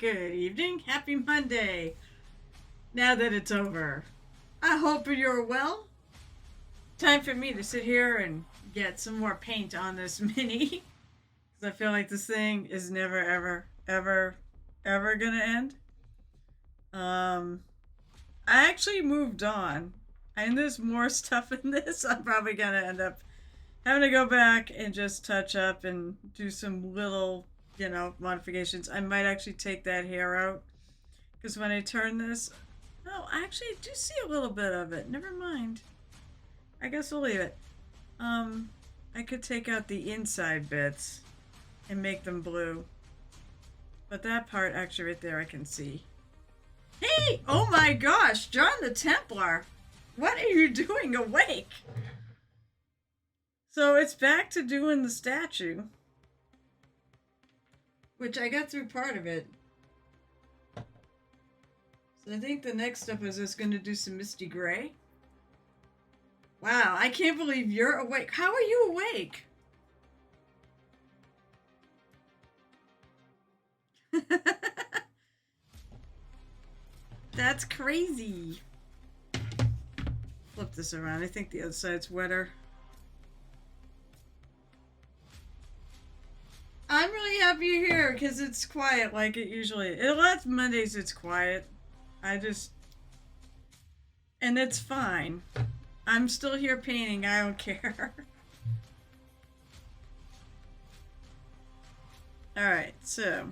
Good evening. Happy Monday. Now that it's over, I hope you're well. Time for me to sit here and get some more paint on this mini. Because I feel like this thing is never, ever, ever, ever going to end. Um, I actually moved on. And there's more stuff in this. I'm probably going to end up having to go back and just touch up and do some little, modifications. I might actually take that hair out because when I turn this, oh, I actually do see a little bit of it. Never mind. I guess we'll leave it. I could take out the inside bits and make them blue, but that part actually right there I can see. Hey! Oh my gosh, John the Templar! What are you doing awake? So it's back to doing the statue, which I got through part of it. So I think the next step is just going to do some Misty Gray. Wow, I can't believe you're awake. How are you awake? That's crazy. Flip this around. I think the other side's wetter. I'm really happy you're here because it's quiet like it usually is. A lot of Mondays it's quiet. And it's fine. I'm still here painting. I don't care. Alright, so.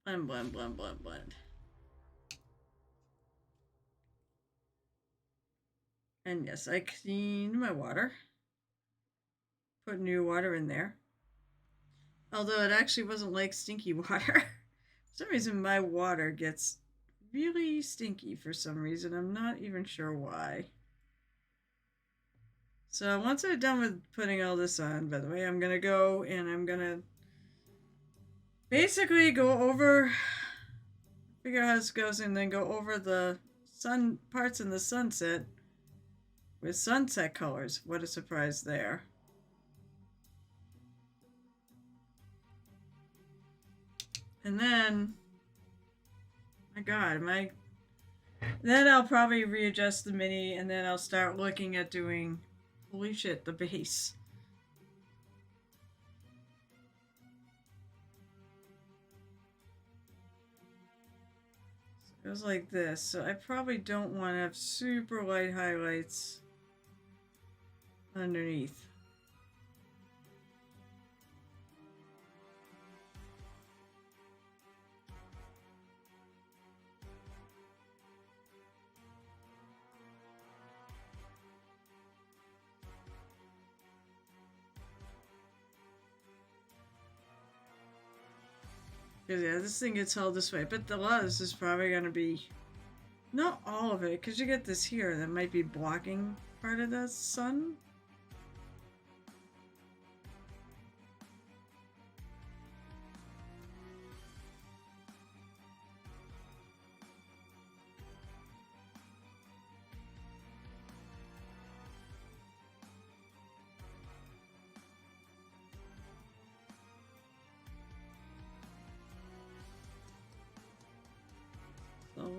Blend, blend, blend, blend, blend. And yes, I cleaned my water. Put new water in there. Although it actually wasn't like stinky water. For some reason my water gets really stinky for some reason. I'm not even sure why. So once I'm done with putting all this on, by the way, I'm going to go and I'm going to basically go over, figure out how this goes, and then go over the sun parts in the sunset with sunset colors. What a surprise there. And then, my God, then I'll probably readjust the mini and then I'll start looking at doing, holy shit, the base. It goes like this, so I probably don't want to have super light highlights underneath. Because yeah, this thing gets held this way, but a lot of this is probably going to be, not all of it, because you get this here that might be blocking part of the sun.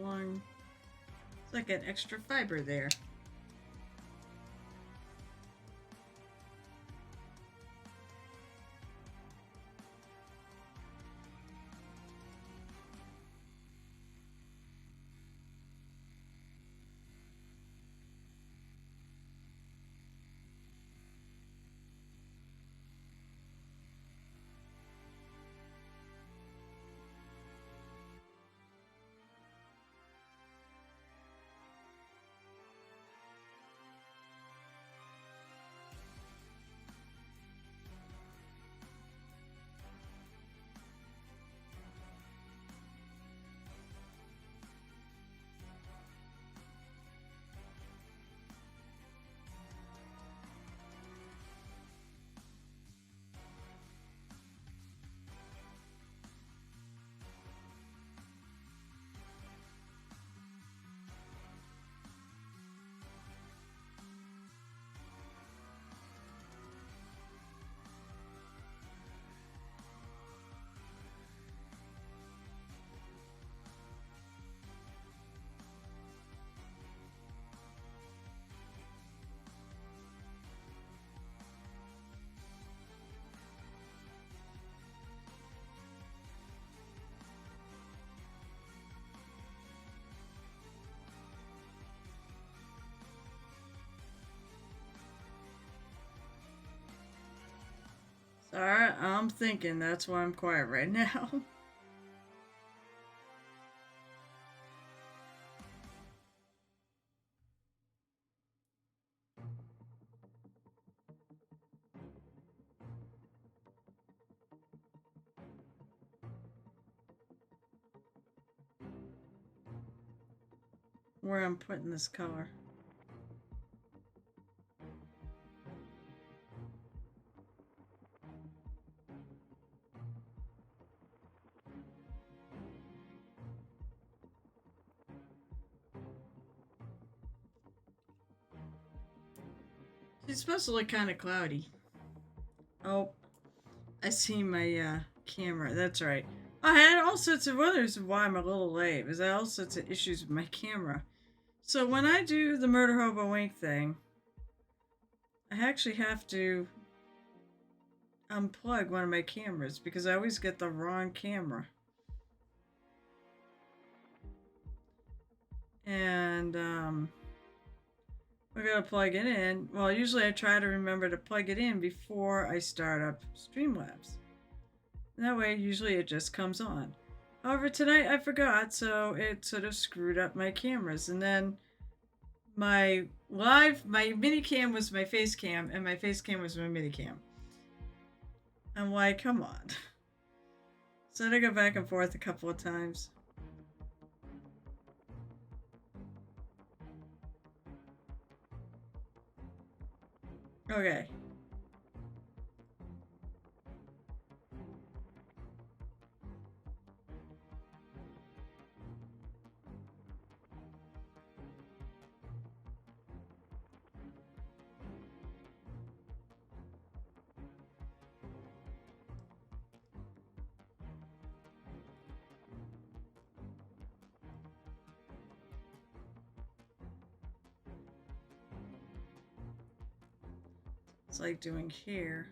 Long. It's like an extra fiber there. I'm thinking, that's why I'm quiet right now. Where I'm putting this color. It's supposed to look kind of cloudy. Oh, I see my camera. That's right. I had all sorts of others why I'm a little late. Because I had all sorts of issues with my camera. So when I do the Murder Hobo Wink thing, I actually have to unplug one of my cameras because I always get the wrong camera. And we're gonna plug it in. Well, usually I try to remember to plug it in before I start up Streamlabs. And that way, usually it just comes on. However, tonight I forgot, so it sort of screwed up my cameras. And then my mini cam was my face cam, and my face cam was my mini cam. I'm like, come on. So I had to go back and forth a couple of times. Okay. It's like doing here.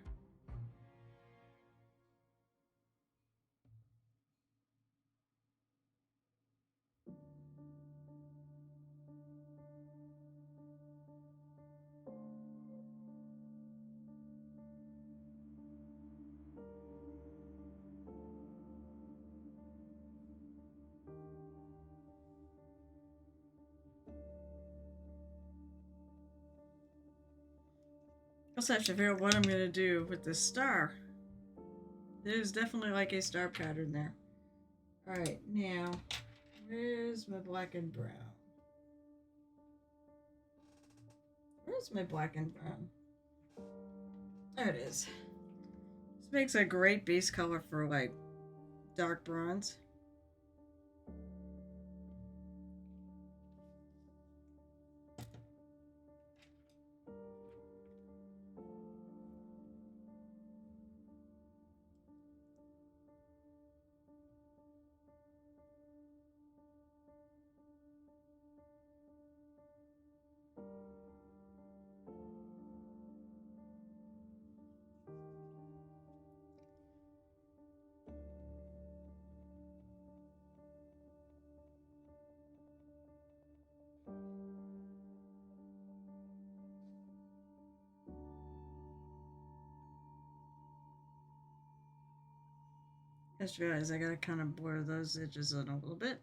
I also have to figure out what I'm going to do with this star. There's definitely like a star pattern there. Alright, now, where's my black and brown? Where's my black and brown? There it is. This makes a great base color for like dark bronze. I just realized I gotta kind of blur those edges in a little bit.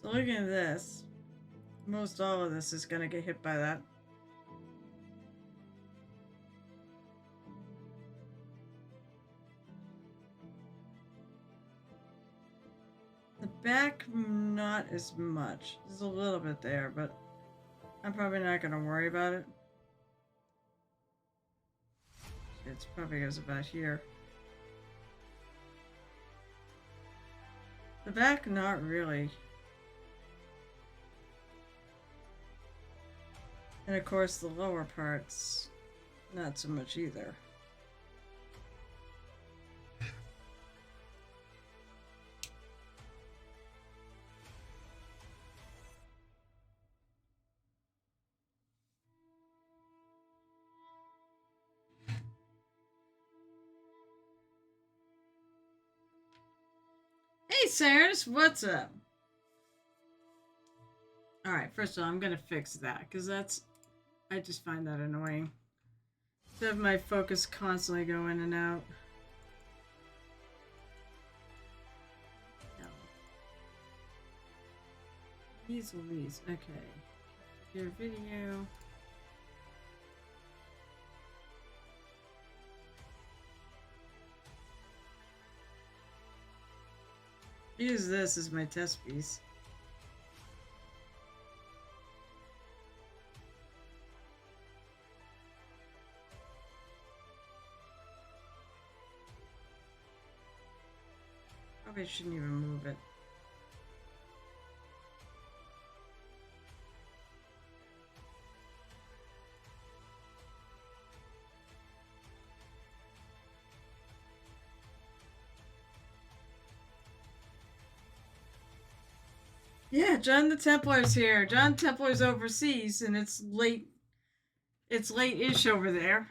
So looking at this, most all of this is gonna get hit by that. The back, not as much. There's a little bit there, but I'm probably not gonna worry about it. It probably goes about here. The back, not really. And of course the lower parts, not so much either. Hey Sarah, what's up? Alright, first of all, I'm gonna fix that, because I just find that annoying. To have my focus constantly go in and out. No. Louise, okay. Your video. Use this as my test piece. Probably shouldn't even move it. Yeah, John the Templar's here. John Templar's overseas, and it's late. It's late-ish over there.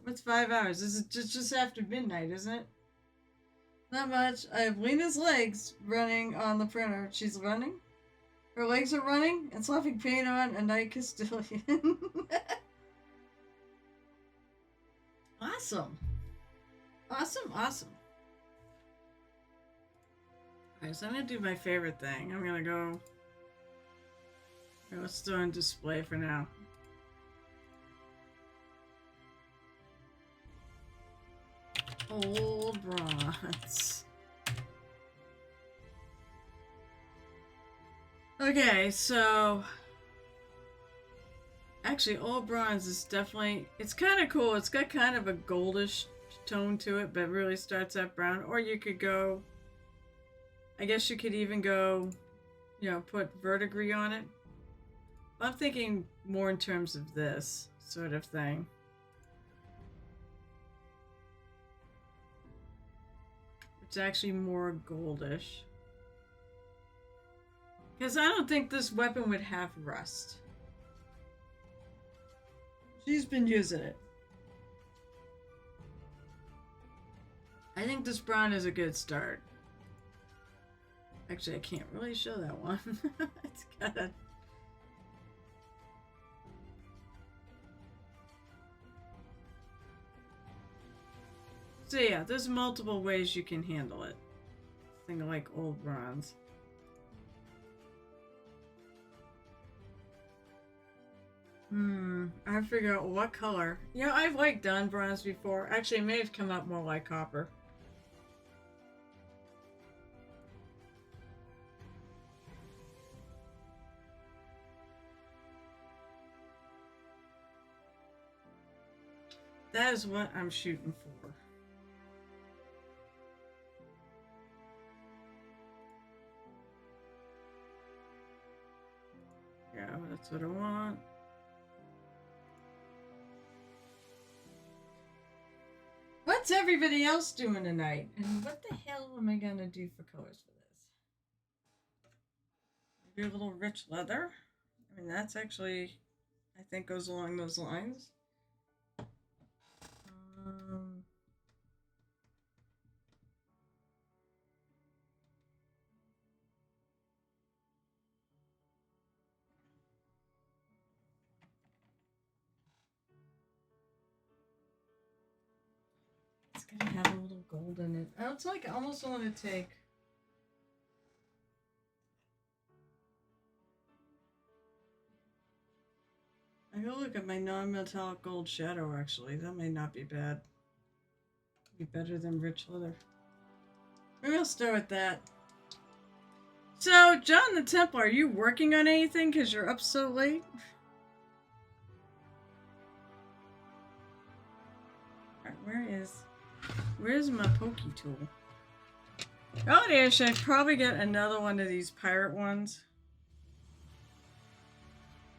What's 5 hours? This is just after midnight, isn't it? Not much. I have Lena's legs running on the printer. She's running. Her legs are running and slapping paint on a night Castilian. Awesome. Awesome, awesome. Alright, so I'm gonna do my favorite thing. I'm gonna go... Let's throw in display for now. Old bronze. Okay, so... Actually, old bronze is definitely... It's kind of cool. It's got kind of a goldish tone to it, but really starts out brown. Or you could go... I guess you could even go, you know, put verdigris on it. I'm thinking more in terms of this sort of thing. It's actually more goldish. Because I don't think this weapon would have rust. She's been using it. I think this brown is a good start. Actually, I can't really show that one. It's gotta... So yeah, there's multiple ways you can handle it. Thing like old bronze. I figure out what color. You know, I've like done bronze before. Actually, it may have come up more like copper. That is what I'm shooting for. Yeah, that's what I want. What's everybody else doing tonight? And what the hell am I gonna do for colors for this? Maybe a little rich leather. I mean, that's actually, I think, goes along those lines. It's gonna have a little gold in it. Oh, it's like I almost want to take. I go look at my non-metallic gold shadow. Actually, that may not be bad. Be better than rich leather. Maybe I'll start with that. So, John the Templar, are you working on anything because you're up so late? Where's my pokey tool? Oh, there. Should I probably get another one of these pirate ones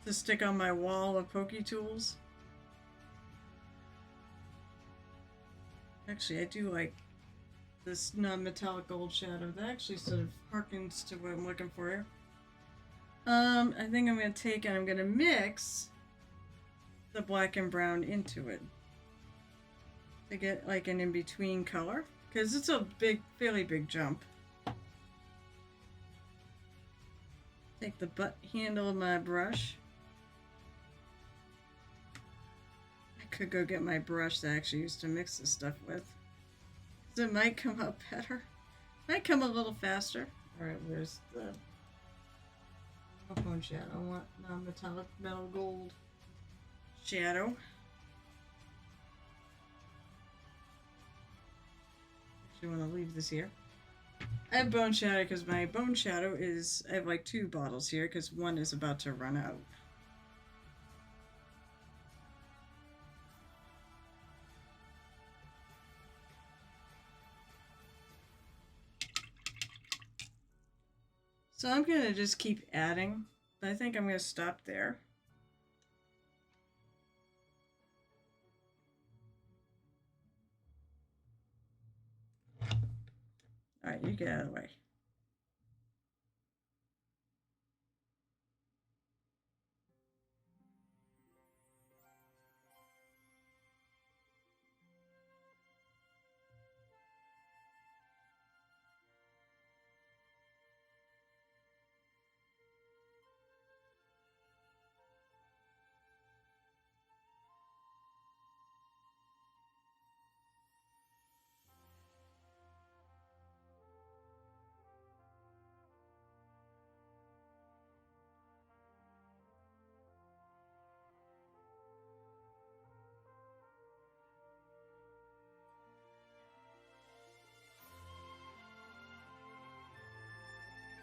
to stick on my wall of pokey tools? Actually, I do like this non-metallic gold shadow. That actually sort of harkens to what I'm looking for here. I think I'm going to take and I'm going to mix the black and brown into it to get like an in-between color, because it's a fairly big jump. Take the butt handle of my brush. I could go get my brush that I actually used to mix this stuff with. So it might come out better. Might come a little faster. Alright, where's the bone shadow? I want non-metallic metal gold shadow. Actually want to leave this here. I have bone shadow because my bone shadow is, I have like 2 bottles here because one is about to run out. So I'm going to just keep adding. I think I'm going to stop there. Alright, you get out of the way.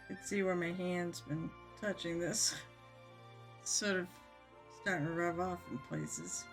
You can see where my hand's been touching this. It's sort of starting to rub off in places.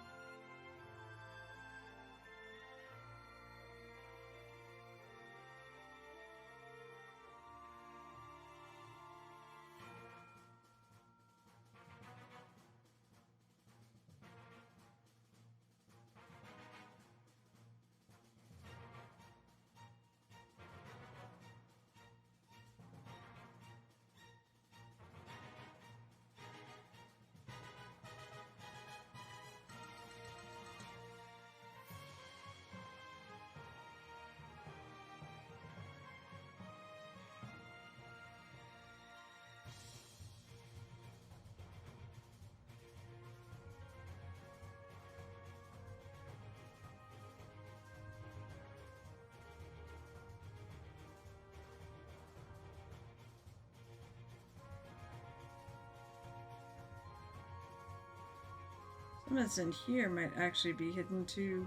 Some that's in here might actually be hidden too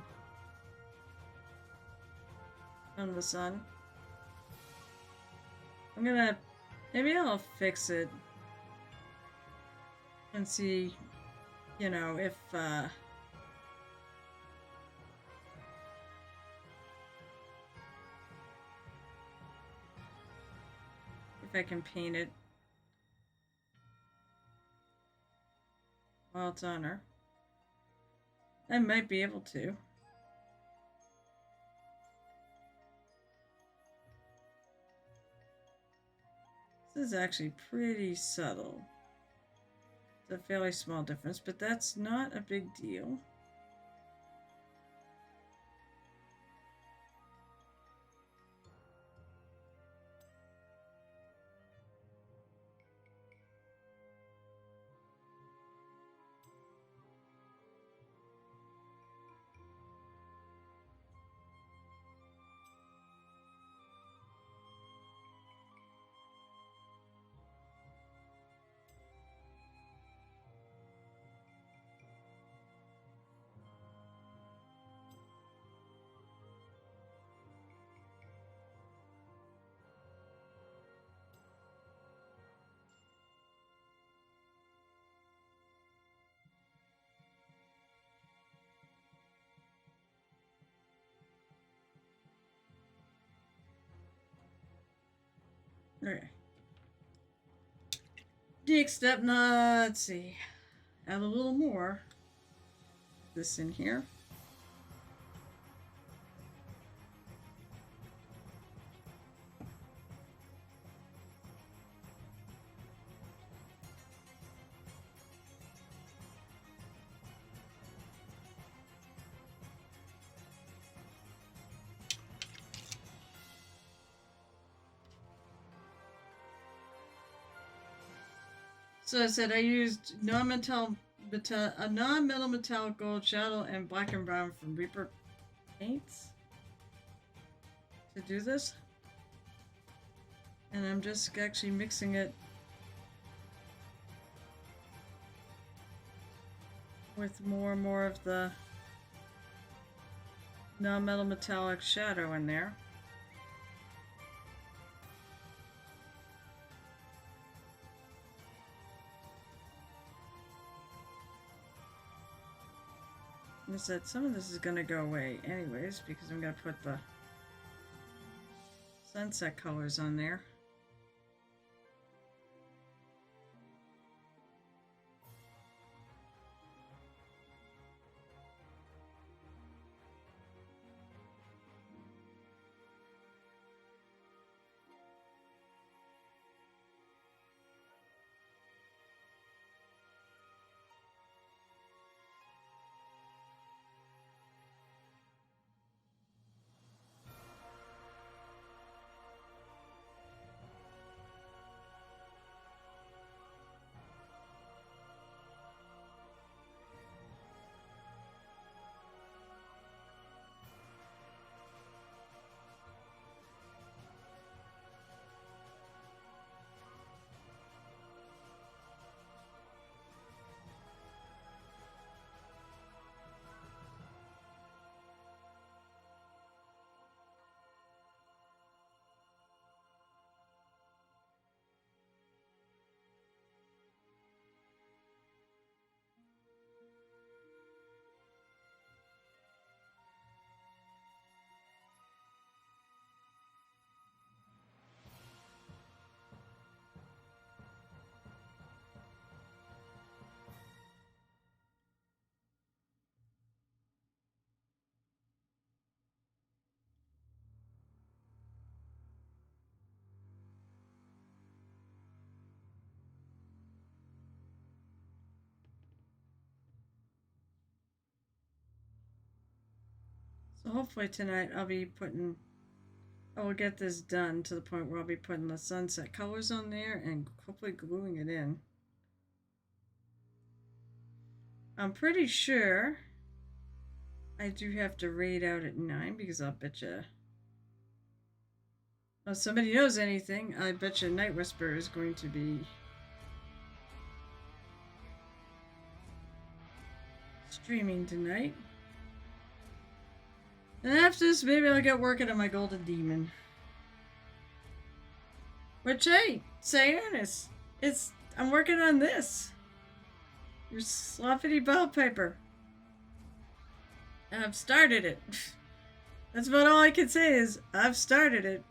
from the sun. Maybe I'll fix it and see, you know, if I can paint it while it's on her. I might be able to. This is actually pretty subtle. It's a fairly small difference, but that's not a big deal. Okay. Next up, let's see. Add a little more. This in here. So I said I used non-metal, a non-metal metallic gold shadow and black and brown from Reaper paints to do this. And I'm just actually mixing it with more and more of the non-metal metallic shadow in there. I said some of this is going to go away anyways because I'm going to put the sunset colors on there. So hopefully tonight I will get this done to the point where I'll be putting the sunset colors on there and hopefully gluing it in. I'm pretty sure I do have to raid out at 9 because I'll bet you. If somebody knows anything, I bet you Night Whisper is going to be streaming tonight. And after this, maybe I'll get working on my Golden Demon. Which, hey, say Ernest, I'm working on this. Your sloppity bell paper. I've started it. That's about all I can say is I've started it.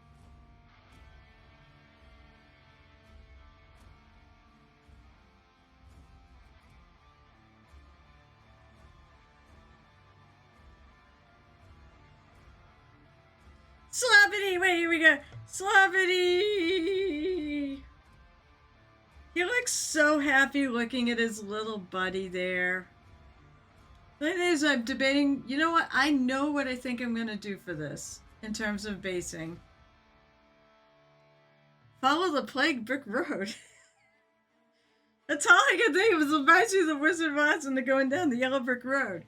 Sloppity, wait, here we go. Sloppity! He looks so happy looking at his little buddy there. The thing is, I'm debating, you know what? I know what I think I'm going to do for this in terms of basing. Follow the Plague Brick Road. That's all I can think of. It reminds me of the Wizard of Oz and they're going down the Yellow Brick Road.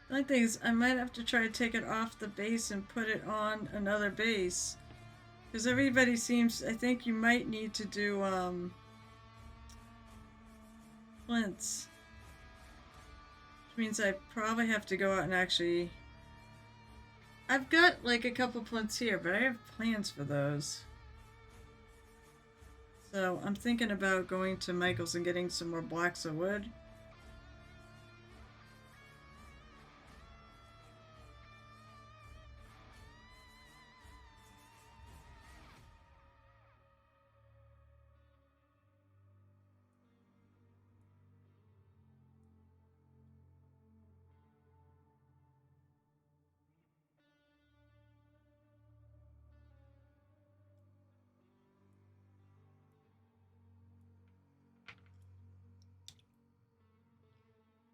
The thing is, I might have to try to take it off the base and put it on another base. Because everybody seems, I think you might need to do, flints. Which means I probably have to go out and actually... I've got, like, a couple flints here, but I have plans for those. So I'm thinking about going to Michael's and getting some more blocks of wood.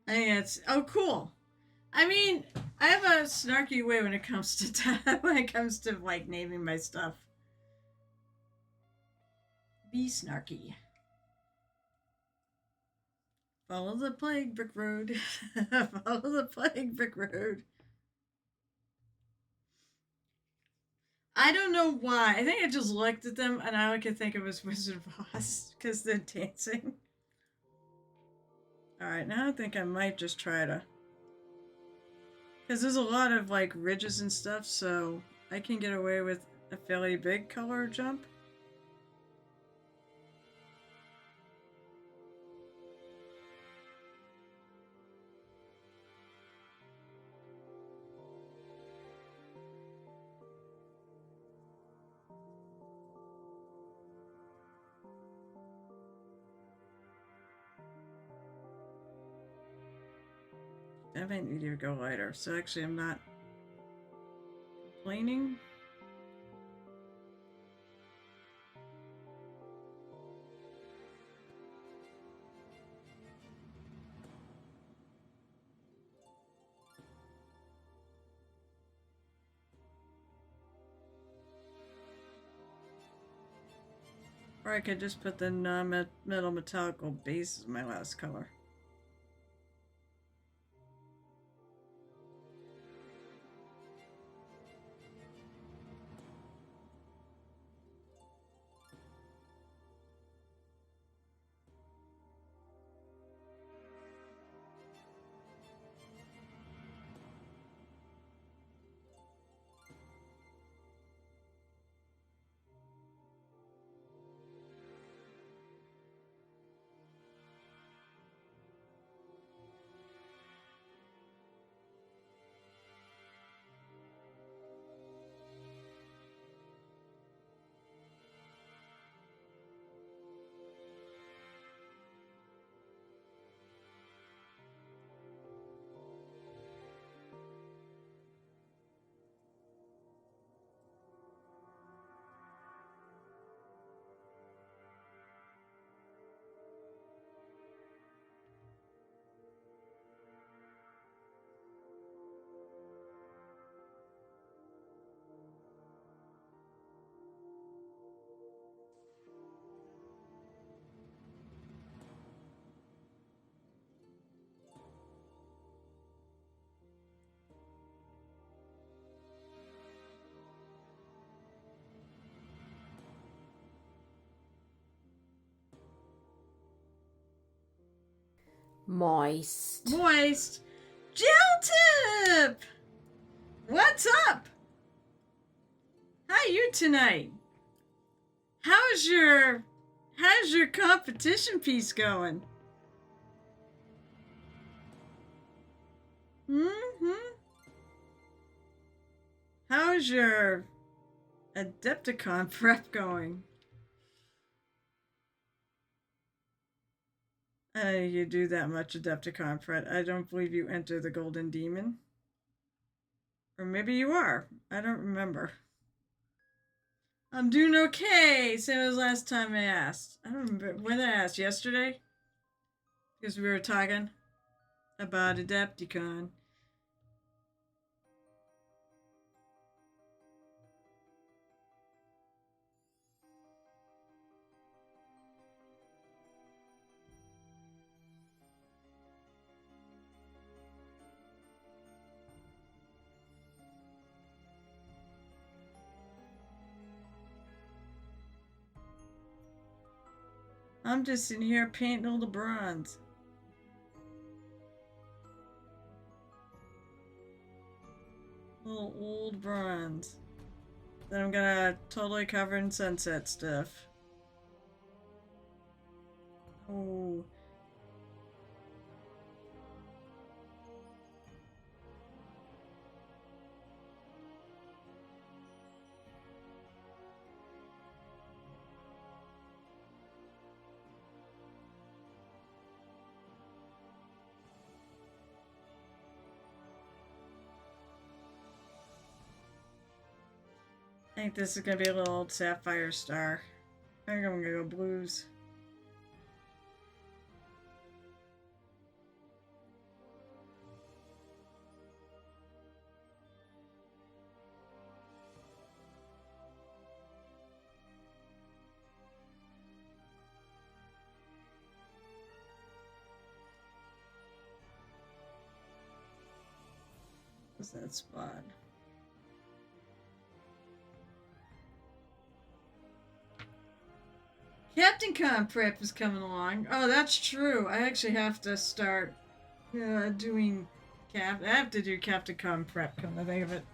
I think it's oh cool. I mean, I have a snarky way when it comes to when it comes to like naming my stuff. Be snarky. Follow the plague brick road. Follow the plague brick road. I don't know why. I think I just looked at them and all I could think of was Wizard of Oz because they're dancing. Alright, now I think I might just try to. Because there's a lot of like ridges and stuff, so I can get away with a fairly big color jump. I might need to go lighter, so actually I'm not complaining. Or I could just put the non-metal metallical base as my last color. Moist. Moist. Gel tip! What's up? How you tonight? How's your competition piece going? Mm-hmm. How's your Adepticon prep going? You do that much Adepticon prep. I don't believe you enter the Golden Demon. Or maybe you are. I don't remember. I'm doing okay. Same as last time I asked. I don't remember when I asked. Yesterday? Because we were talking about Adepticon. I'm just in here painting all the bronze. Little old bronze. That I'm gonna totally cover in sunset stuff. Oh. I think this is gonna be a little old Sapphire Star. I think I'm gonna go blues. What's that spot? Captain Con prep is coming along. Oh, that's true. I actually have to start doing I have to do Captain Con prep. Come to think of it,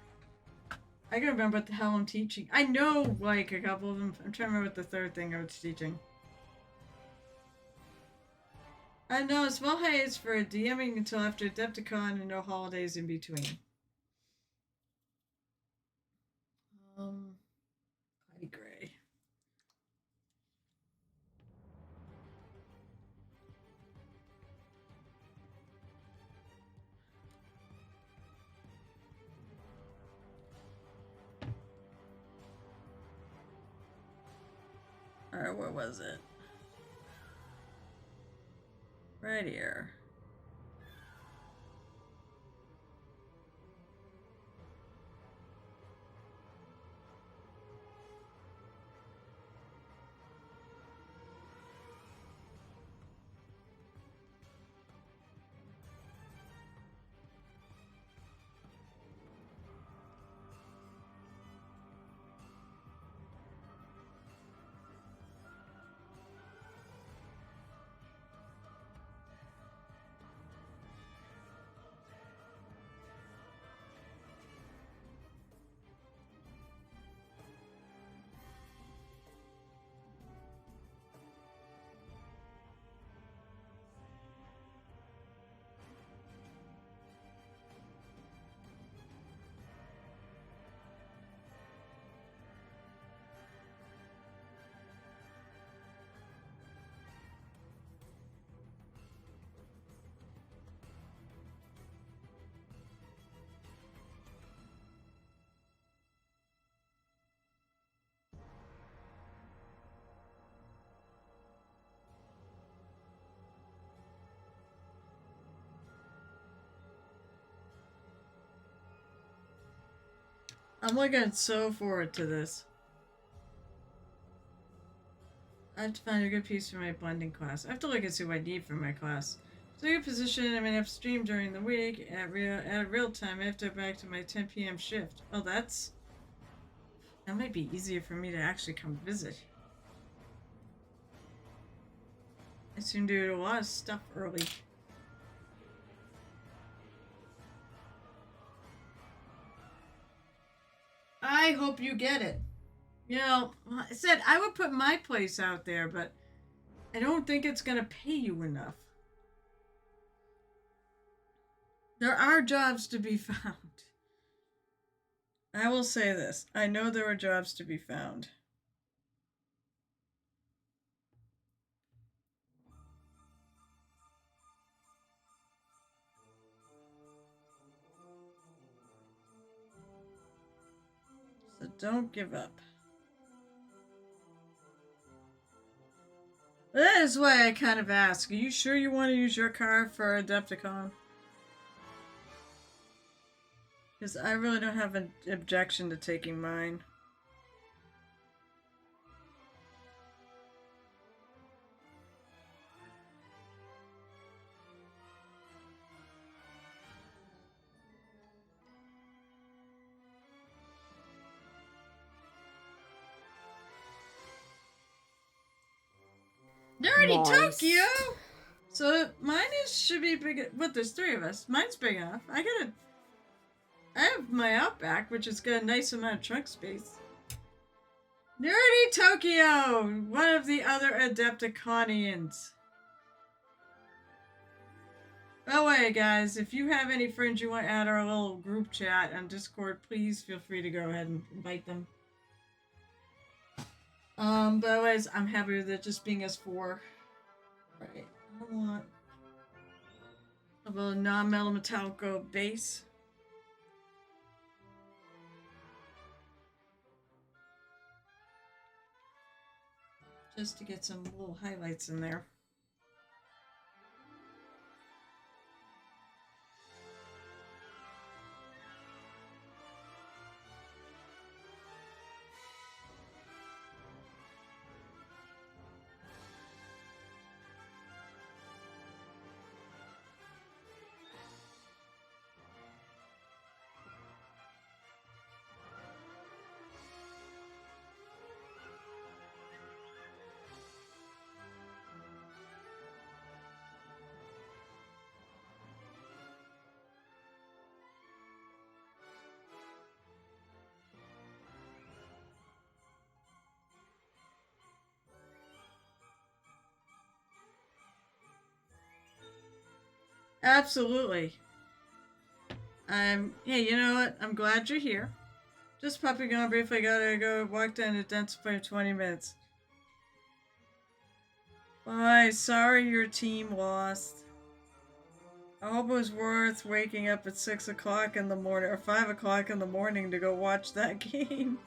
I gotta remember what the hell I'm teaching. I know like a couple of them. I'm trying to remember what the third thing I was teaching. I know small hiatus for DMing until after Adepticon and no holidays in between. Heidi Gray. Alright, where was it? Right here. I'm looking so forward to this. I have to find a good piece for my blending class. I have to look and see what I need for my class. So your position, I'm gonna have to stream during the week at real time. I have to go back to my 10 p.m. shift. Oh, that might be easier for me to actually come visit. I soon do a lot of stuff early. I hope you get it. You know, I said I would put my place out there, but I don't think it's going to pay you enough. There are jobs to be found. I will say this. I know there are jobs to be found. So don't give up. That is why I kind of ask, are you sure you want to use your car for Adepticon? Because I really don't have an objection to taking mine. Dirty nice. Tokyo! So mine should be big. What? There's 3 of us. Mine's big enough. I have my Outback, which has got a nice amount of trunk space. Nerdy Tokyo! One of the other Adepticonians. By the way, guys, if you have any friends you want to add our little group chat on Discord, please feel free to go ahead and invite them. But otherwise, I'm happy with it just being us four. Right. I want a little non-metal metallico bass. Just to get some little highlights in there. Absolutely. Hey, you know what? I'm glad you're here. Just popping on briefly. Gotta go walk down to dentist for 20 minutes. Bye. Sorry your team lost. I hope it was worth waking up at 6 o'clock in the morning or 5 o'clock in the morning to go watch that game.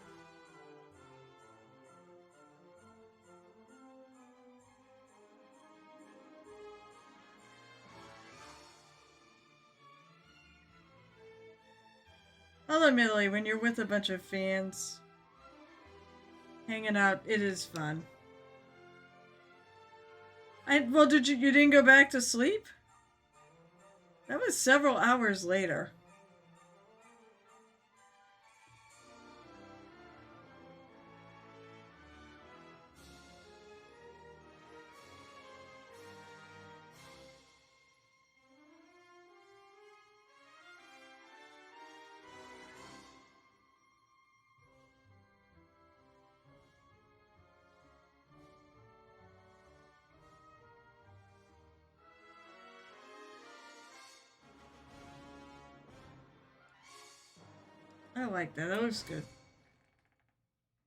Ultimately, when you're with a bunch of fans, hanging out, it is fun. Well, you didn't go back to sleep? That was several hours later. I like that. That looks good.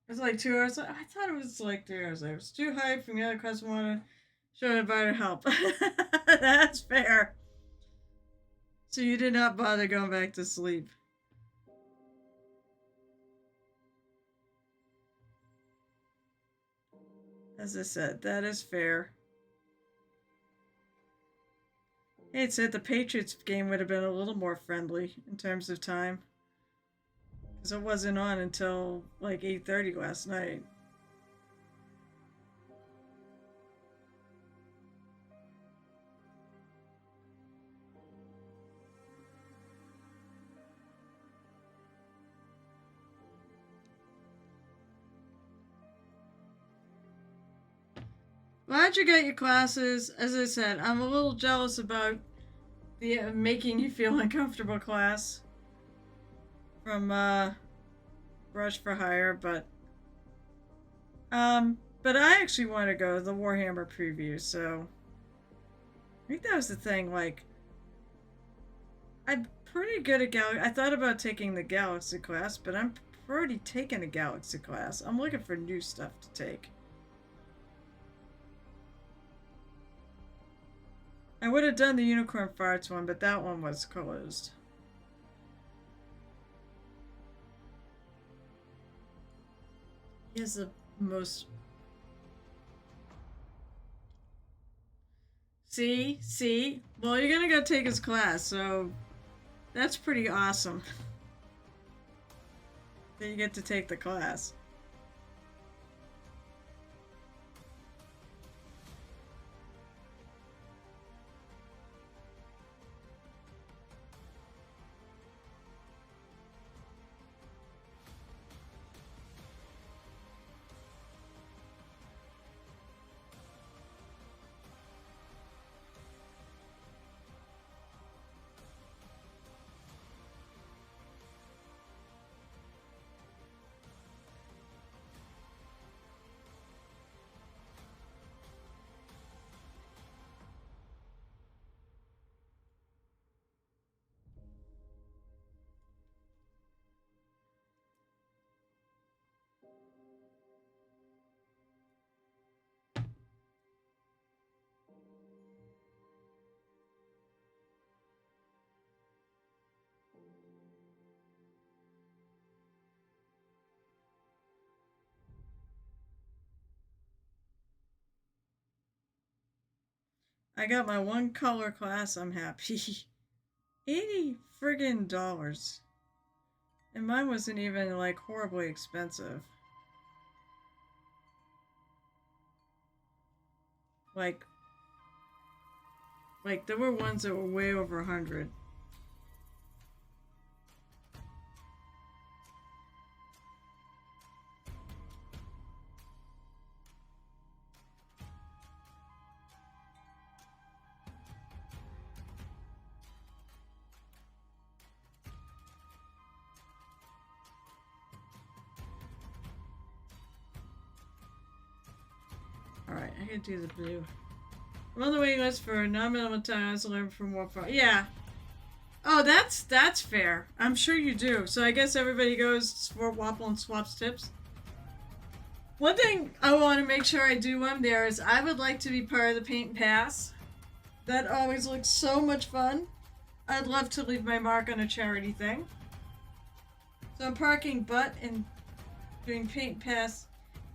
It's like 2 hours. I thought it was like 3 hours. I was too hyped from the other customer wanted should invite help. That's fair. So you did not bother going back to sleep. As I said, that is fair. Hey, it said the Patriots game would have been a little more friendly in terms of time. Because it wasn't on until like 8:30 last night. Glad you got your classes. As I said, I'm a little jealous about the making you feel uncomfortable class from Rush for Hire, but I actually want to go to the Warhammer preview, so I think that was the thing. Like, I'm pretty good at Galaxy. I thought about taking the Galaxy class, but I'm already taking a Galaxy class. I'm looking for new stuff to take. I would have done the Unicorn Farts one, but that one was closed. He has the most... See? Well, you're gonna go take his class, so that's pretty awesome. That you get to take the class. I got my one color class. I'm happy. $80 friggin' dollars. And mine wasn't even like horribly expensive. Like there were ones that were way over 100. Alright, I can do the blue. I'm on the waiting list for a non-minimum time. I was learning from more far. Yeah. Oh, that's fair. I'm sure you do. So I guess everybody goes for Wapple and swaps tips. One thing I want to make sure I do when I'm there is I would like to be part of the paint and pass. That always looks so much fun. I'd love to leave my mark on a charity thing. So I'm parking butt and doing paint pass.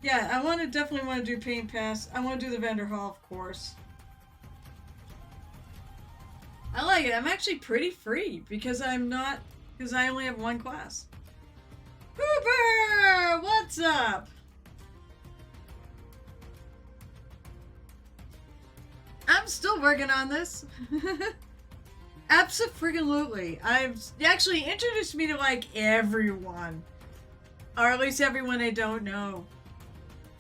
Yeah, I definitely want to do paint pass. I want to do the vendor hall, of course. I like it. I'm actually pretty free because I only have one class. Hooper! What's up? I'm still working on this. Absolutely. I've actually introduced me to like everyone. Or at least everyone I don't know.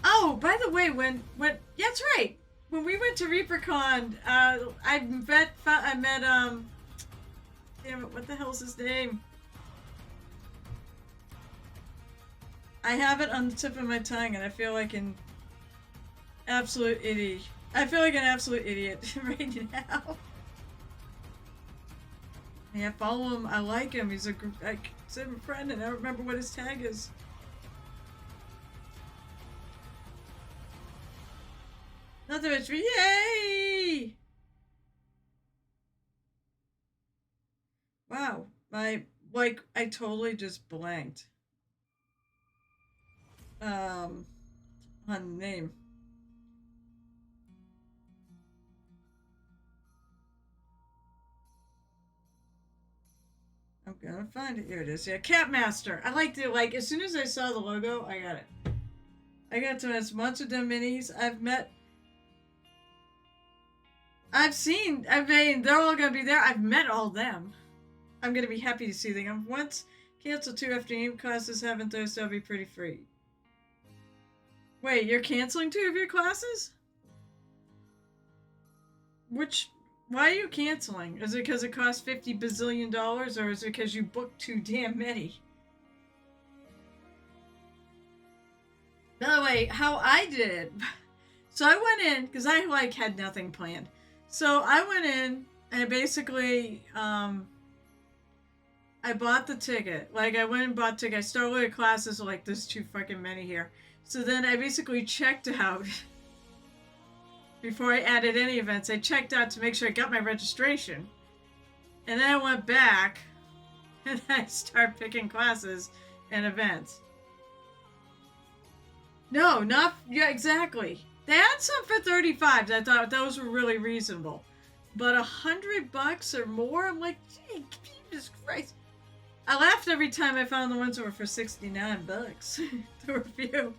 Oh, by the way, when that's right. When we went to ReaperCon, I met damn it, what the hell's his name? I have it on the tip of my tongue and I feel like an absolute idiot. I feel like an absolute idiot right now. Yeah, follow him. I like him. He's a friend and I don't remember what his tag is. Not that much. Yay! Wow. I totally just blanked. On the name. I'm gonna find it. Here it is. Yeah, Catmaster. I liked it. Like, as soon as I saw the logo, I got it. I got to as much of them minis. They're all gonna be there. I've met all of them. I'm gonna be happy to see them. Once cancel 2 afternoon classes, having Thursday will be pretty free. Wait, you're canceling 2 of your classes? Why are you canceling? Is it because it costs $50 bazillion, or is it because you booked too damn many? By the way, how I did it. So I went in, because I had nothing planned. So I went in, and basically, I bought the ticket. I went and bought ticket. I started classes, there's too fucking many here. So then I basically checked out. Before I added any events, I checked out to make sure I got my registration. And then I went back, and I started picking classes and events. No, yeah, exactly. They had some for $35. I thought those were really reasonable. But $100 or more? I'm like, gee, Jesus Christ. I laughed every time I found the ones that were for $69. There were a few.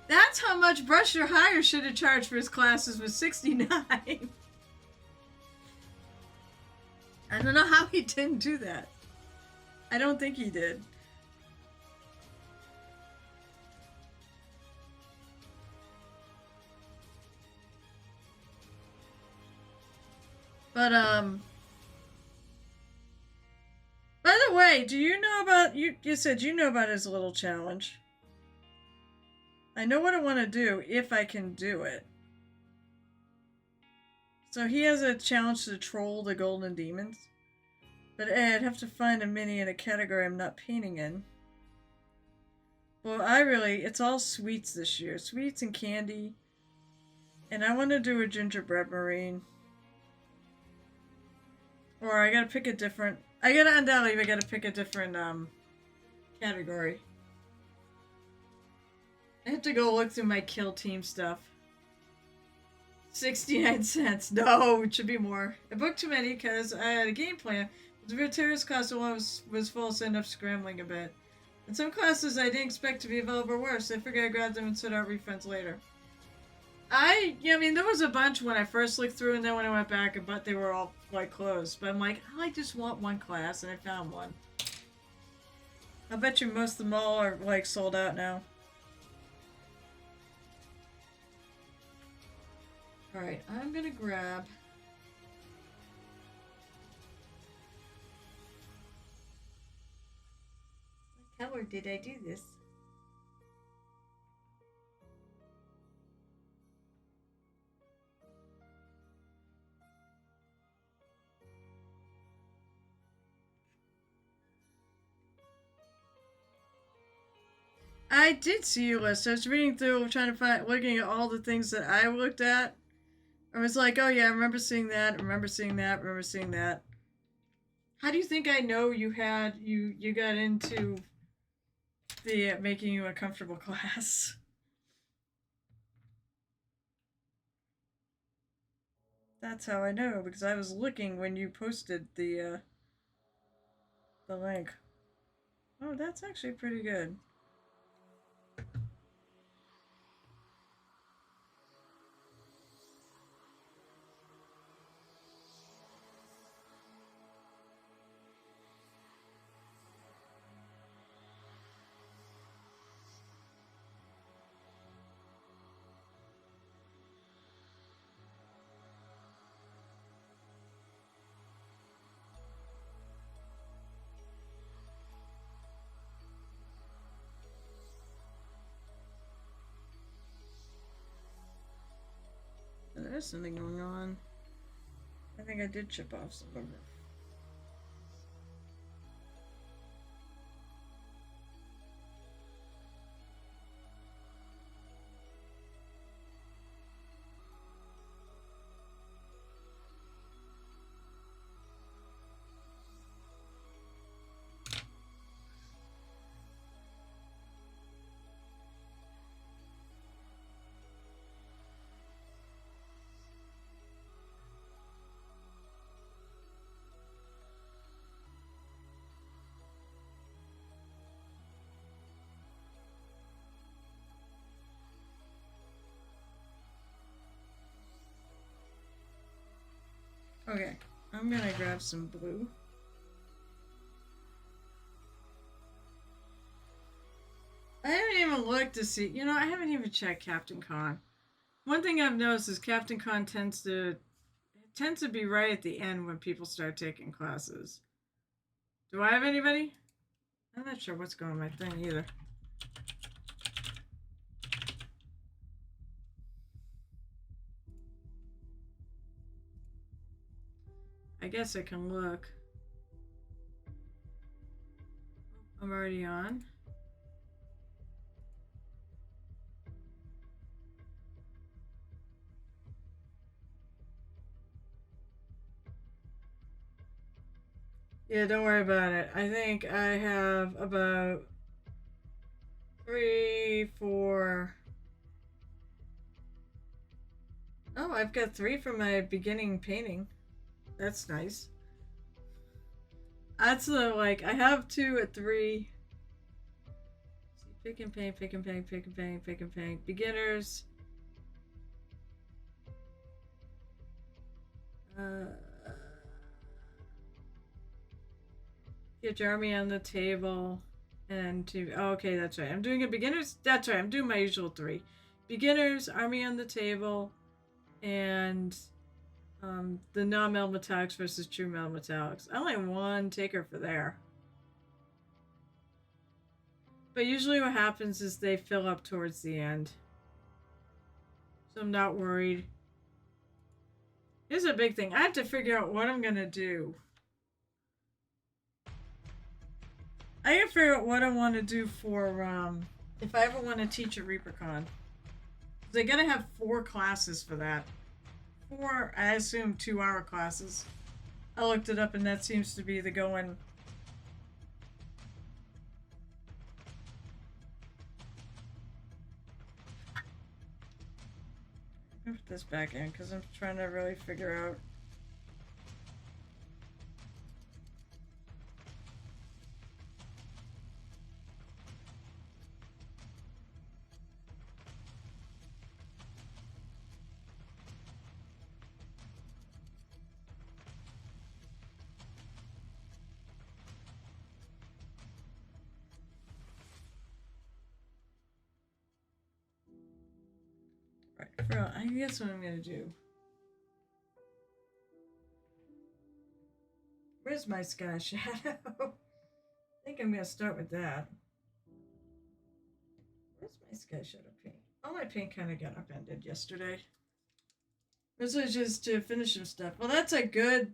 That's how much Brusher Hire should have charged for his classes, was $69. I don't know how he didn't do that. I don't think he did. But, by the way, do you know about, you said you know about his little challenge. I know what I want to do, if I can do it. So he has a challenge to troll the golden demons. But I'd have to find a mini in a category I'm not painting in. Well, it's all sweets this year. Sweets and candy. And I want to do a gingerbread marine. Or I gotta pick a different... I gotta pick a different, category. I have to go look through my kill team stuff. 69 cents. No, it should be more. I booked too many because I had a game plan. The Veteran's class alone was full, so I ended up scrambling a bit. And some classes I didn't expect to be available were, so I figured I'd grab them and sort out refunds later. I mean, there was a bunch when I first looked through, and then when I went back, but they were all, like, closed. But I'm like, I just want one class, and I found one. I bet you most of them all are, like, sold out now. Alright, I'm gonna grab... What color did I do this? I did see your list. I was reading through, trying to find, looking at all the things that I looked at. I was like, oh yeah, I remember seeing that, remember seeing that, remember seeing that. How do you think I know you got into the making you a comfortable class? That's how I know, because I was looking when you posted the link. Oh, that's actually pretty good. There's something going on. I think I did chip off some of it. Okay, I'm gonna grab some blue. I haven't even looked to see. I haven't even checked Captain Con. One thing I've noticed is Captain Con tends to be right at the end when people start taking classes. Do I have anybody? I'm not sure what's going on my thing either. I guess I can look. I'm already on. Yeah, don't worry about it. I think I have about 3, 4. Oh, I've got 3 for my beginning painting. That's nice. That's I have 2 at 3. See, pick and paint, pick and paint, pick and paint, pick and paint. Beginners. Get your army on the table. And okay, that's right. I'm doing a beginners. That's right. I'm doing my usual 3. Beginners, army on the table, and the non-metal metallics versus true metal metallics. I only have 1 taker for there. But usually what happens is they fill up towards the end. So I'm not worried. Here's a big thing. I have to figure out what I'm going to do. I gotta figure out what I want to do for, if I ever want to teach a ReaperCon. They gotta have 4 classes for that. 4, I assume 2-hour classes. I looked it up and that seems to be the going. I'll put this back in because I'm trying to really figure out. Right, I guess what I'm gonna do. Where's my sky shadow? I think I'm gonna start with that. Where's my sky shadow paint? All my paint kind of got upended yesterday. This was just to finish some stuff. Well, that's a good.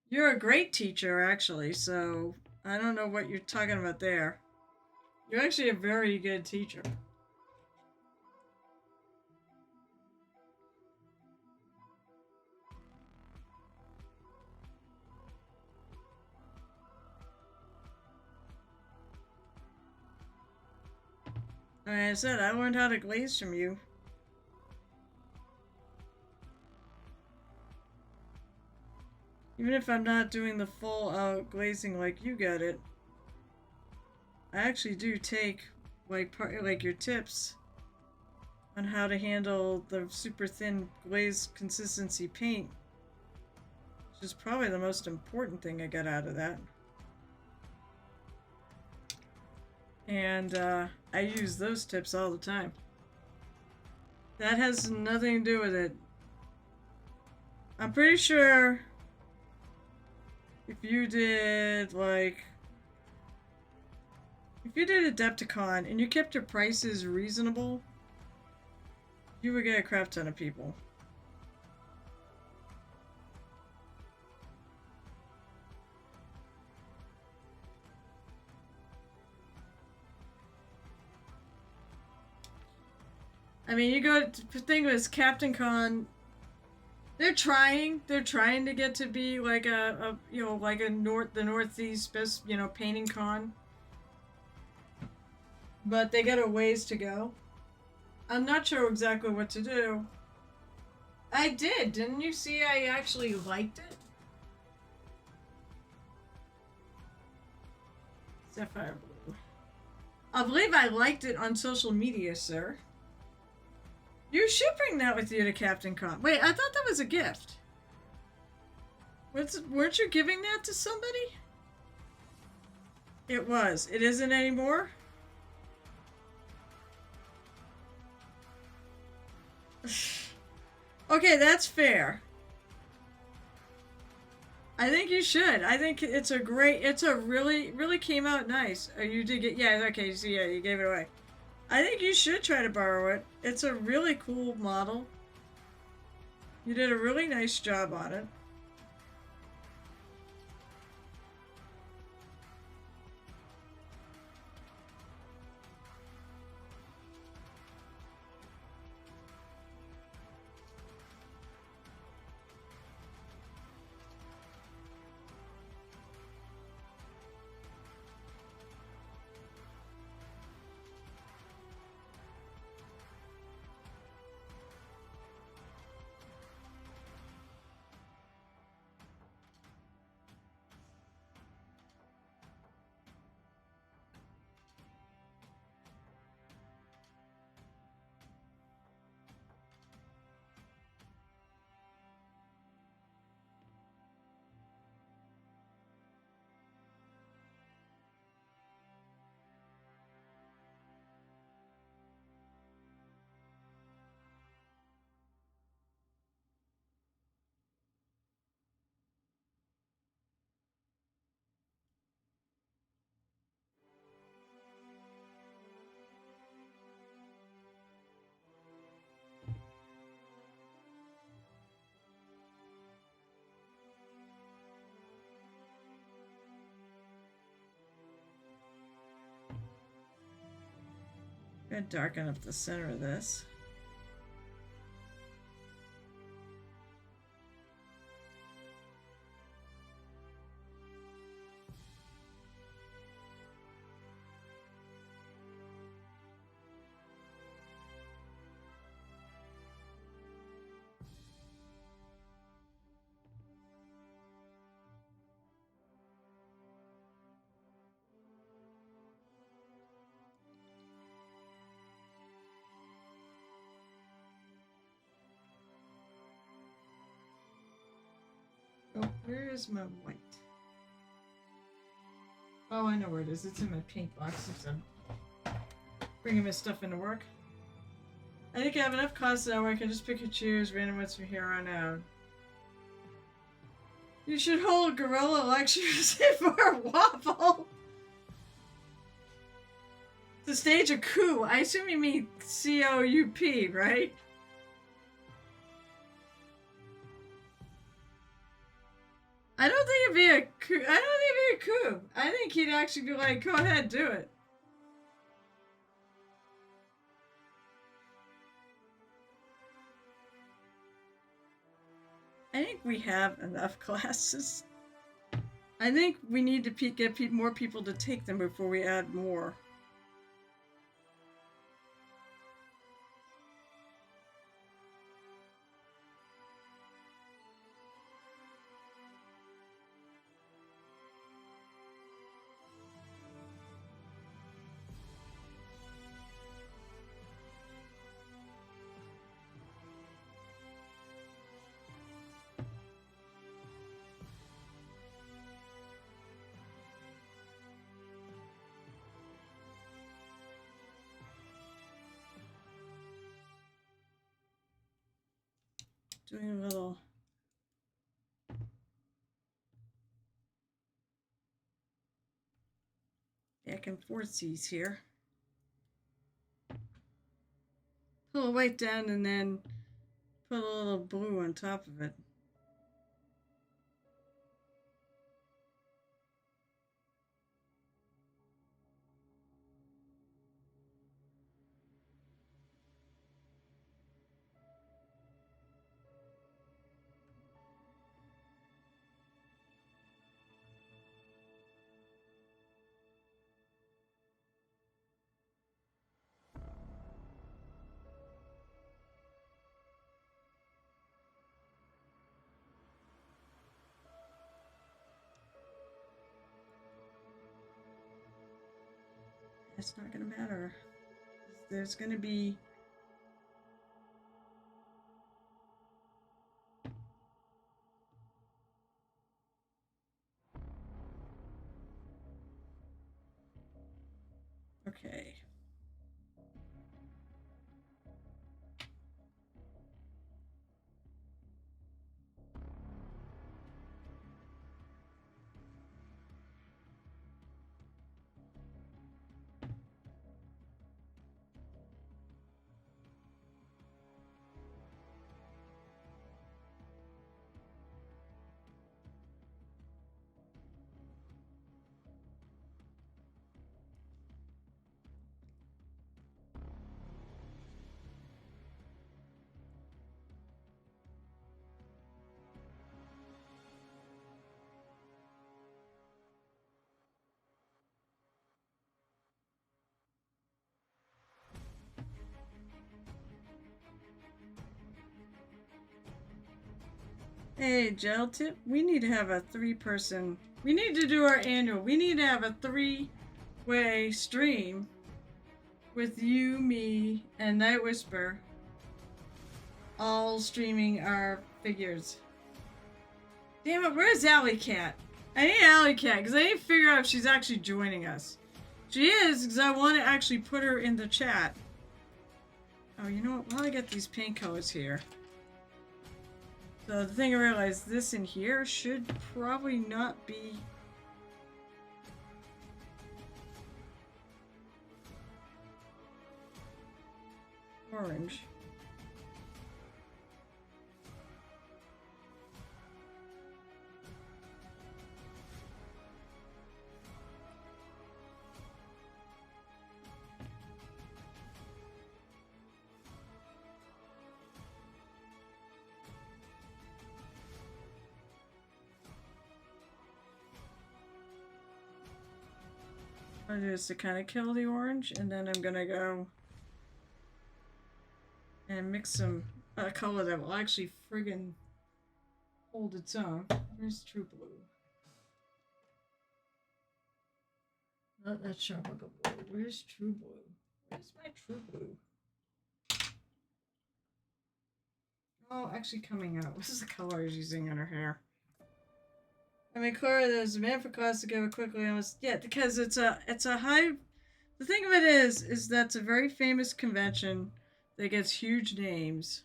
You're a great teacher, actually. So I don't know what you're talking about there. You're actually a very good teacher. Like I said, I learned how to glaze from you. Even if I'm not doing the full out glazing like you got it, I actually do take like your tips on how to handle the super thin glaze consistency paint, which is probably the most important thing I got out of that. And I use those tips all the time. That has nothing to do with it. I'm pretty sure if you did Adepticon and you kept your prices reasonable, you would get a crap ton of people. I mean, you go to think of it as Captain Con. They're trying to get to be like a like the Northeast best painting con, but they got a ways to go. I'm not sure exactly what to do. I didn't you see? I actually liked it. Sapphire blue. I believe I liked it on social media, sir. You should bring that with you to Captain Con. Wait, I thought that was a gift. Weren't you giving that to somebody? It was. It isn't anymore? Okay, that's fair. I think you should. I think it's a really came out nice. You did get, yeah, okay, so yeah, you gave it away. I think you should try to borrow it. It's a really cool model. You did a really nice job on it. I'm gonna darken up the center of this. Where's my white? Oh, I know where it is. It's in my paint box since I'm bringing my stuff into work. I think I have enough classes now where I can just pick and choose random ones from here on out. You should hold guerrilla lectures for a waffle. To stage a coup. I assume you mean C-O-U-P, right? I don't think it'd be a coup. I don't think it'd be a coup. I think he'd actually be like, go ahead, do it. I think we have enough classes. I think we need to get more people to take them before we add more. Doing a little back and forthsies here. Pull a white down and then put a little blue on top of it. It's not gonna matter. There's gonna be okay. Hey, Gel Tip, we need to have a 3-person. We need to do our annual. We need to have a 3-way stream with you, me, and Night Whisper all streaming our figures. Damn it, where's Alley Cat? I need Alley Cat because I need to figure out if she's actually joining us. She is, because I want to actually put her in the chat. Oh, you know what? While I got these paint colors here. So the thing I realized, this in here should probably not be orange. I'll do this to kind of kill the orange, and then I'm gonna go and mix some color that will actually friggin' hold its own. Where's True Blue? Not that tropical blue. Where's True Blue? Where's my True Blue? Oh, actually coming out. This is the color I was using on her hair. I mean, clearly there's a demand for cost to give it quickly. Almost, yeah, because it's a high. The thing of it is that's a very famous convention that gets huge names.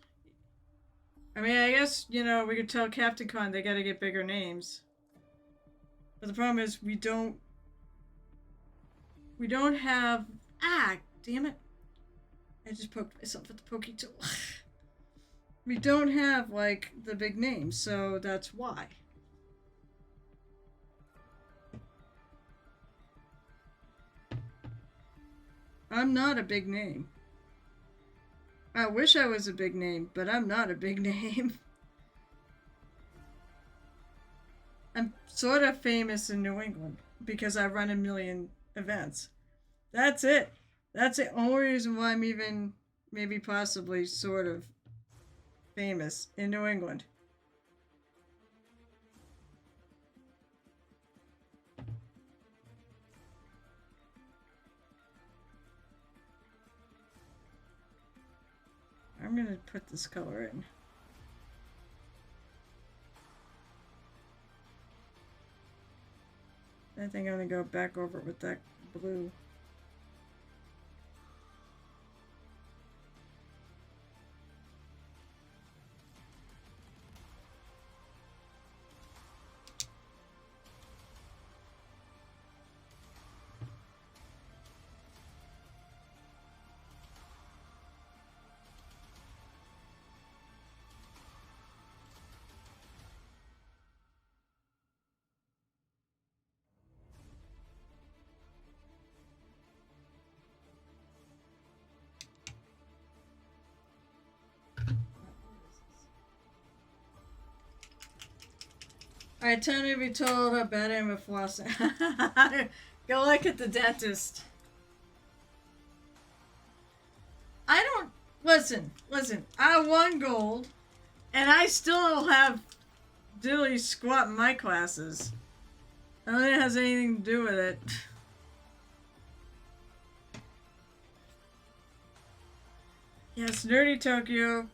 I mean, I guess we could tell Captain Con they got to get bigger names, but the problem is we don't have. Ah, damn it! I just poked myself with the pokey tool. We don't have like the big names, so that's why. I'm not a big name. I wish I was a big name, but I'm not a big name. I'm sort of famous in New England because I run a million events. That's it. That's the only reason why I'm even maybe possibly sort of famous in New England. I'm going to put this color in. I think I'm going to go back over it with that blue. Alright, time to be told how bad I am at flossing. Go look at the dentist. I don't. Listen. I have 1 gold, and I still have dilly squat in my classes. I don't think it has anything to do with it. Yes, Nerdy Tokyo.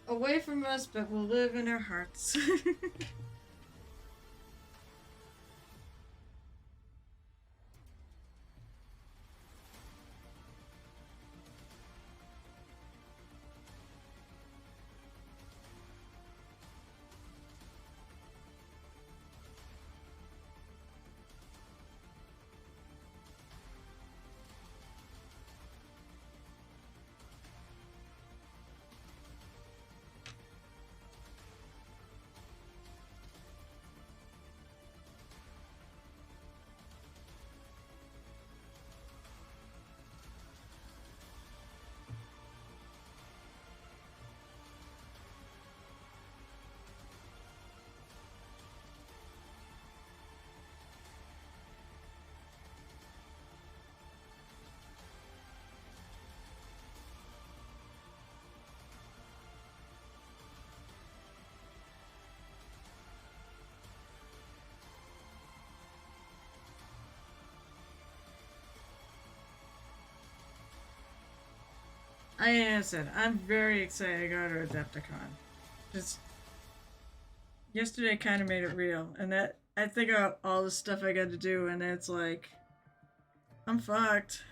Away from us, but will live in our hearts. I answered. I'm very excited to go to Adepticon. Just yesterday kind of made it real, and that I think of all the stuff I got to do, and it's like I'm fucked.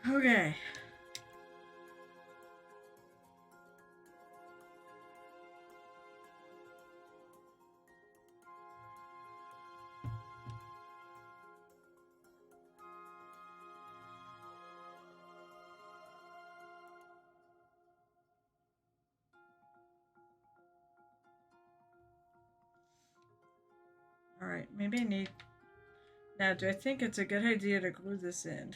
Okay. Alright, maybe I need... Now, do I think it's a good idea to glue this in?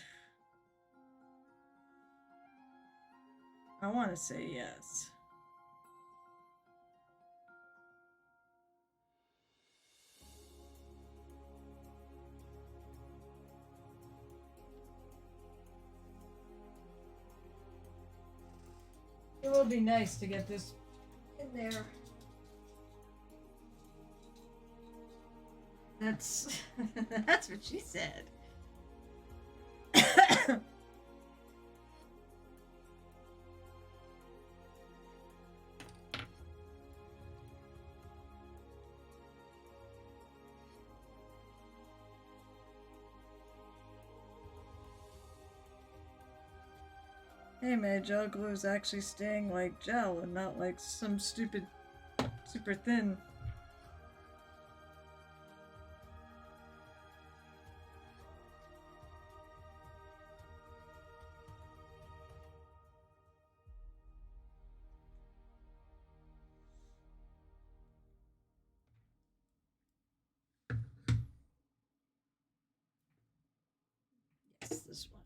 I want to say yes. It will be nice to get this in there. That's that's what she said. Hey man, gel glue is actually staying like gel and not like some stupid super thin. Yes, this one.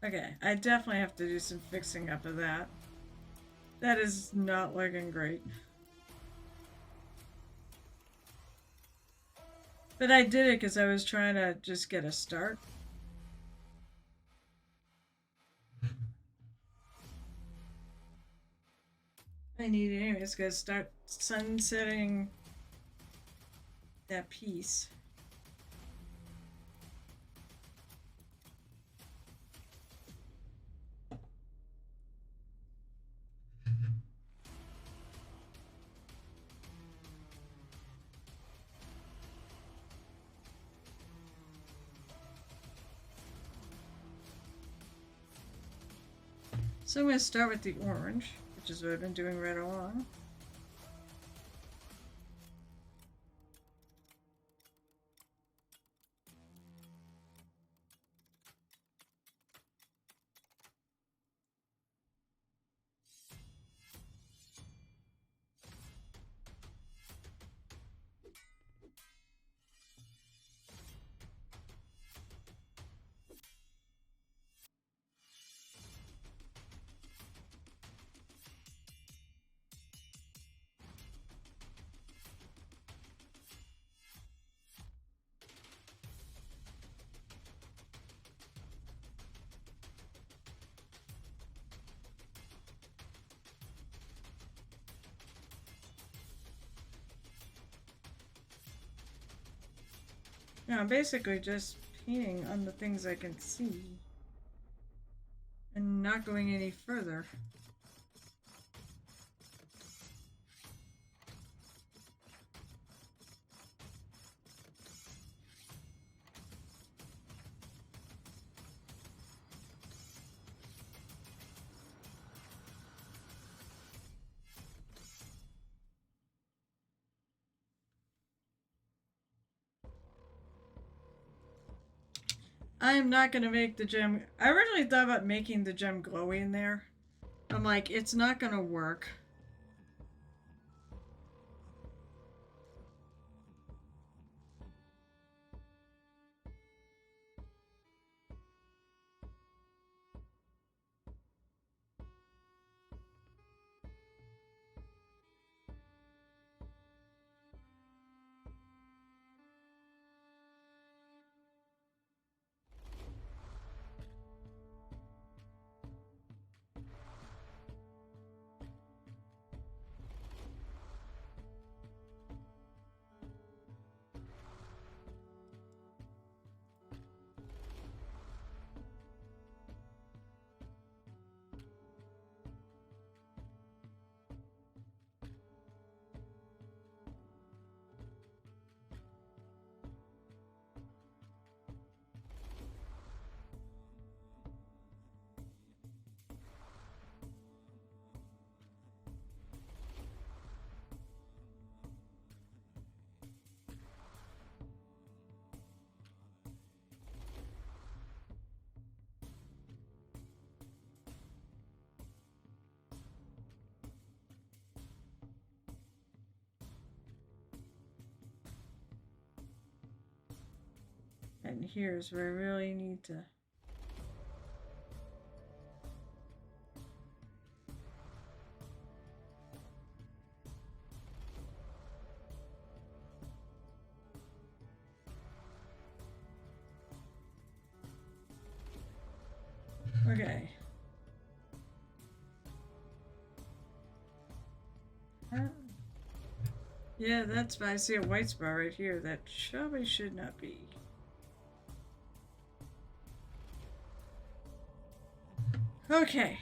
Okay, I definitely have to do some fixing up of that. That is not looking great. But I did it because I was trying to just get a start. I need it anyways, gotta start sunsetting that piece. So I'm going to start with the orange, which is what I've been doing right along. Now I'm basically just painting on the things I can see and not going any further. I am not going to make the gem... I originally thought about making the gem glowy in there. I'm like, it's not going to work. And here's where I really need to. Okay. Yeah, that's why I see a white spot right here. That probably should not be. Okay.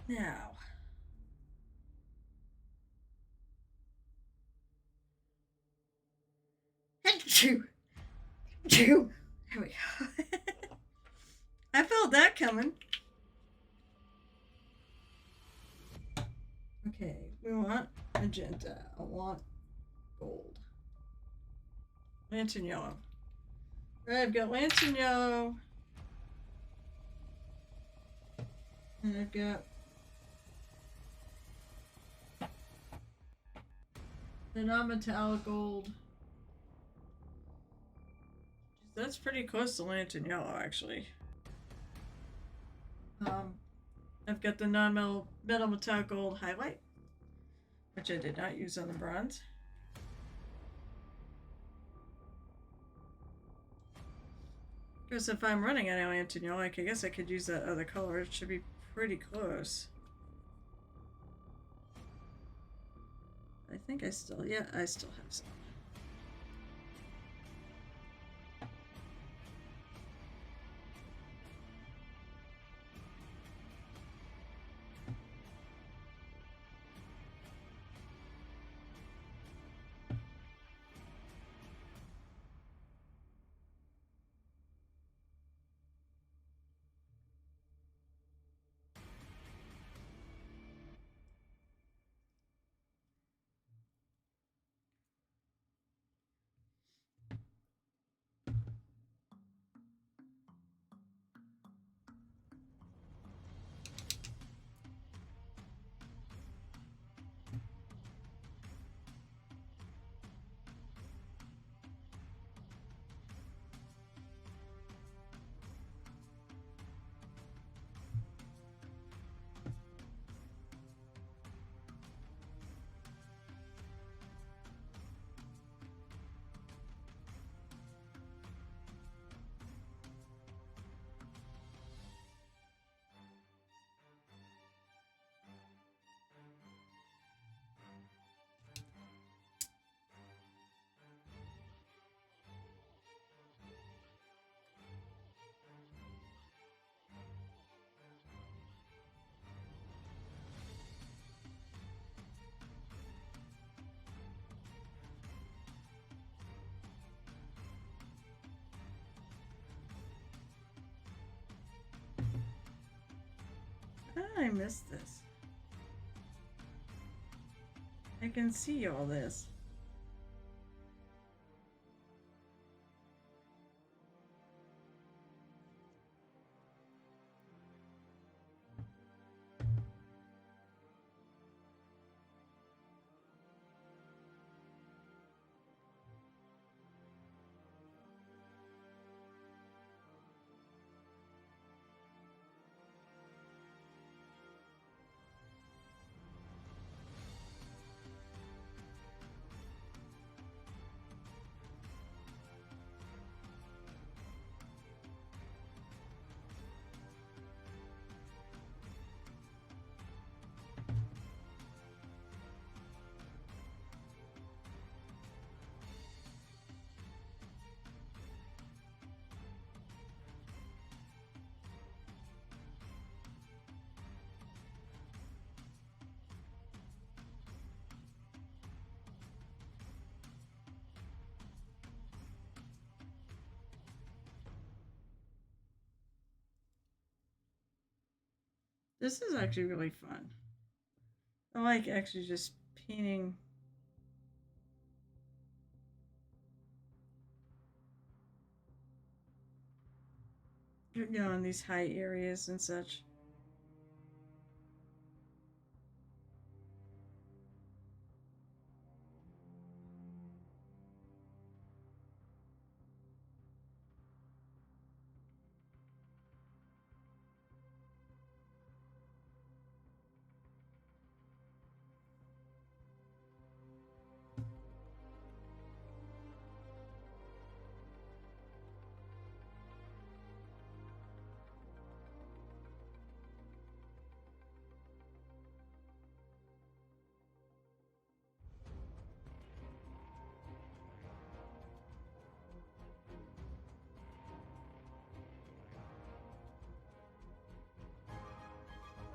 Now. Achoo! Achoo! There we go. I felt that coming. Okay, we want magenta. I want gold. Lantern yellow. Right, I've got lantern yellow. And I've got the non-metallic gold. That's pretty close to lantern yellow, actually. I've got the non-metal metallic gold highlight, which I did not use on the bronze. Because if I'm running out of lantern yellow, I guess I could use that other color. It should be pretty close. I think I still have some. How did I miss this? I can see all this. This is actually really fun. I like actually just painting. You know, in these high areas and such.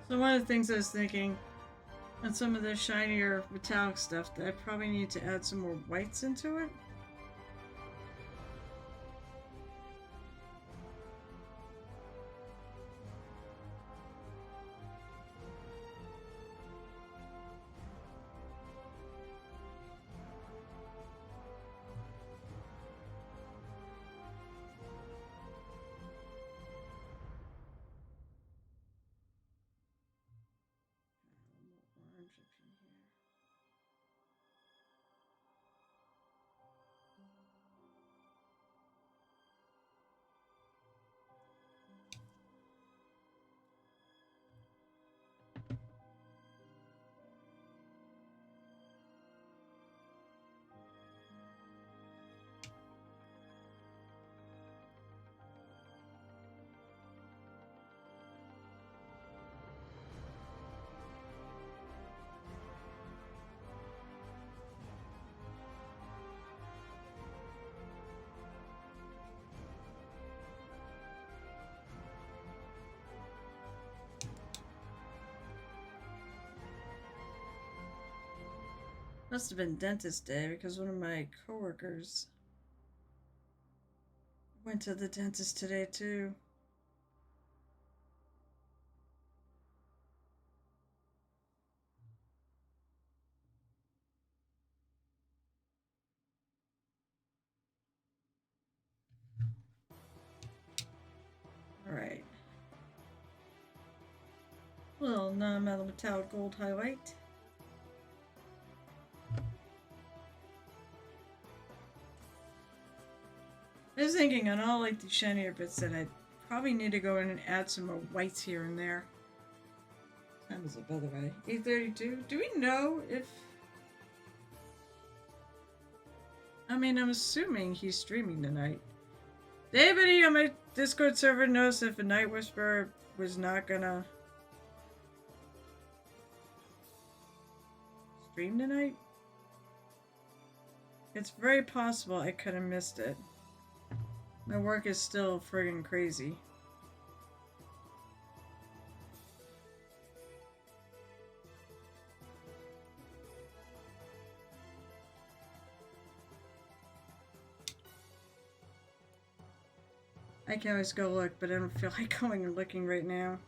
So one of the things I was thinking on some of the shinier metallic stuff that I probably need to add some more whites into it. Must have been dentist day because one of my coworkers went to the dentist today too. Alright. Little non-metal metallic gold highlight. I was thinking on all like the shinier bits that I probably need to go in and add some more whites here and there. What time is it, by the way? 8:32. Do we know if? I mean, I'm assuming he's streaming tonight. Did anybody on my Discord server notice if a Night Whisperer was not gonna stream tonight? It's very possible I could have missed it. My work is still friggin' crazy. I can always go look, but I don't feel like going and looking right now.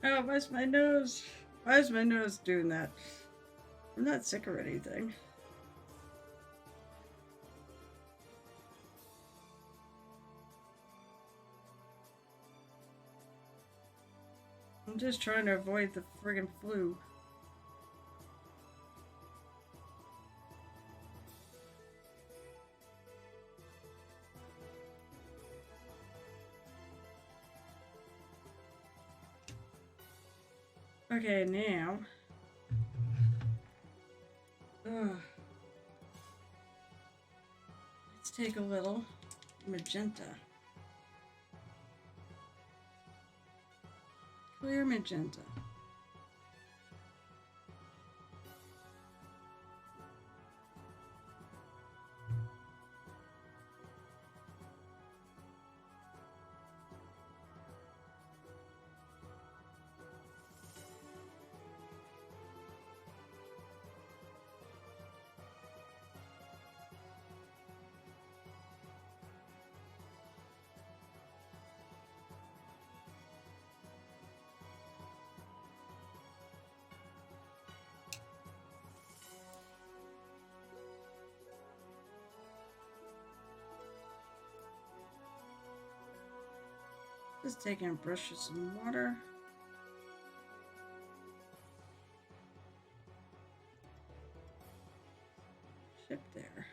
Oh, why's my nose? Why is my nose doing that? I'm not sick or anything. I'm just trying to avoid the friggin' flu. Okay, now. Let's take a little magenta. Clear magenta. Just taking a brush with some water. Ship there.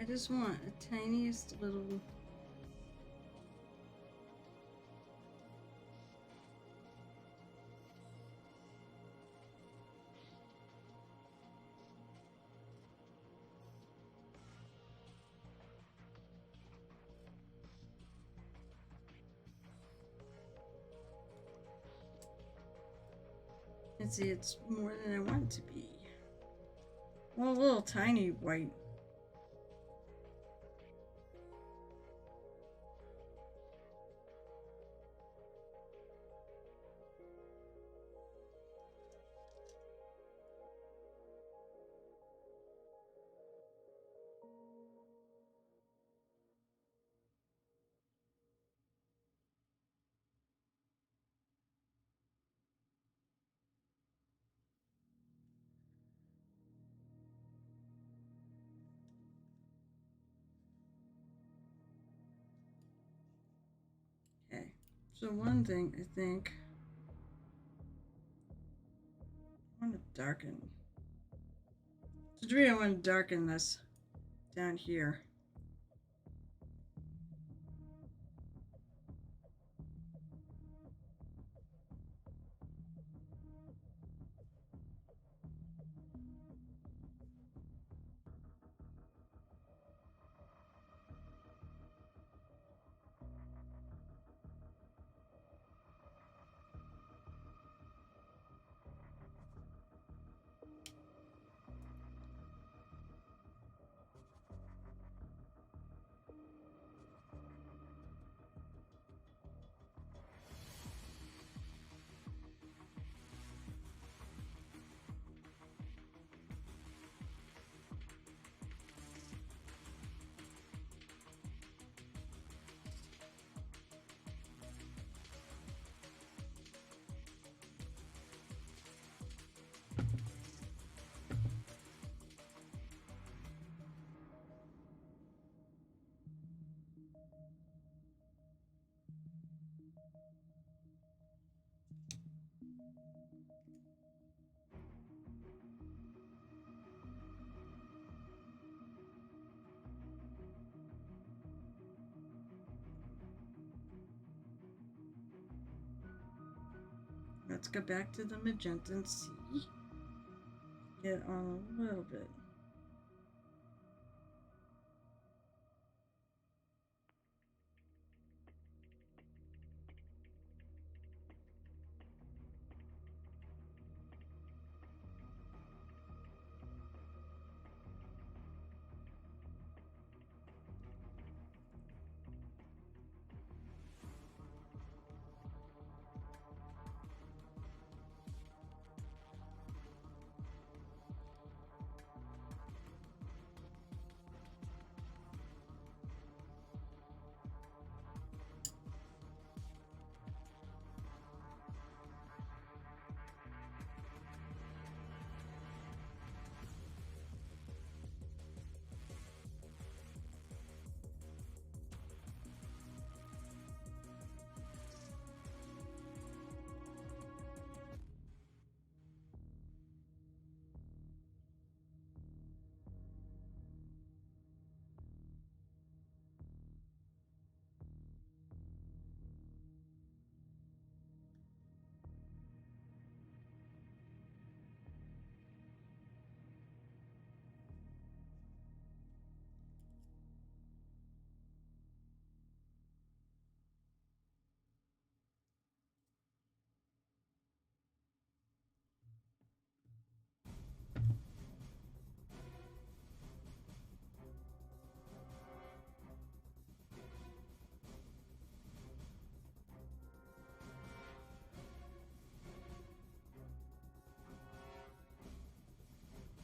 I just want a tiniest little and see it's more than I want it to be. Well, a little tiny white. Okay, so one thing I think I want to darken. To degree I want to darken this down here. Let's go back to the magenta and see. get on a little bit.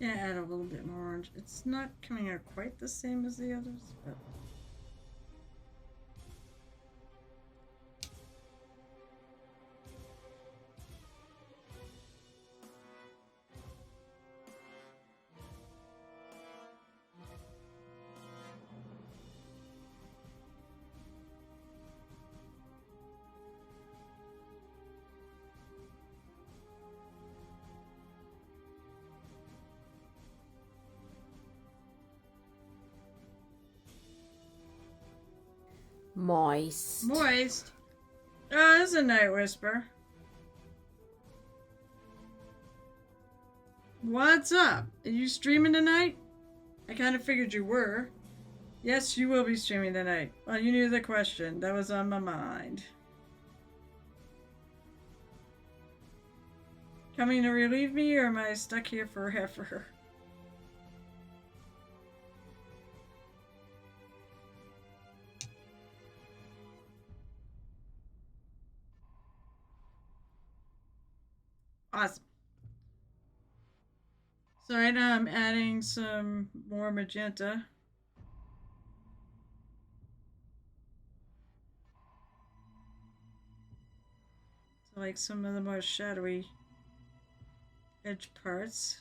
Yeah, add a little bit more orange. It's not coming out quite the same as the others, but Moist. moist. Oh, this is a night whisper. What's up? Are you streaming tonight? I kind of figured you were. Yes, you will be streaming tonight. Well, you knew the question. That was on my mind. Coming to relieve me, or am I stuck here forever? Awesome. So right now I'm adding some more magenta. So like some of the more shadowy edge parts.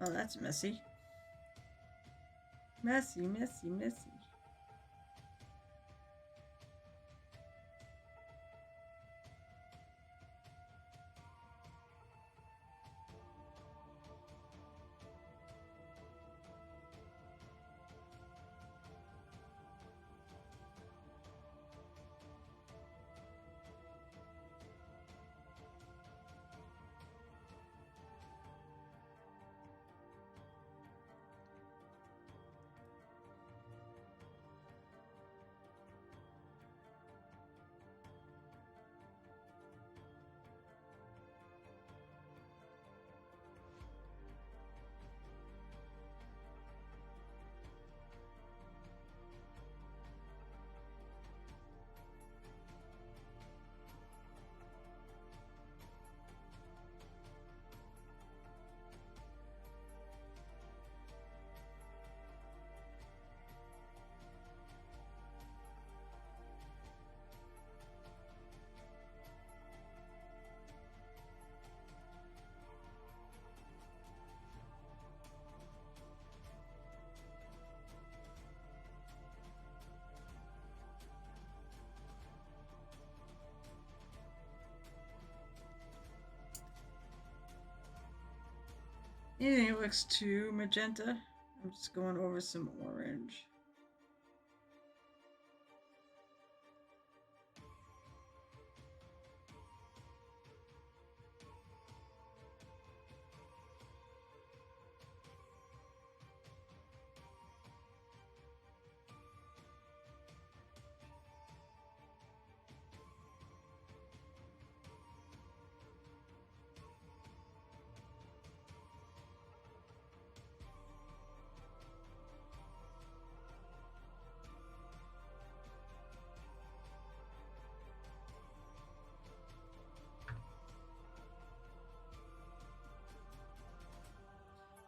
Oh, that's messy. Messy, messy, messy. Anything that looks too magenta, I'm just going over some orange.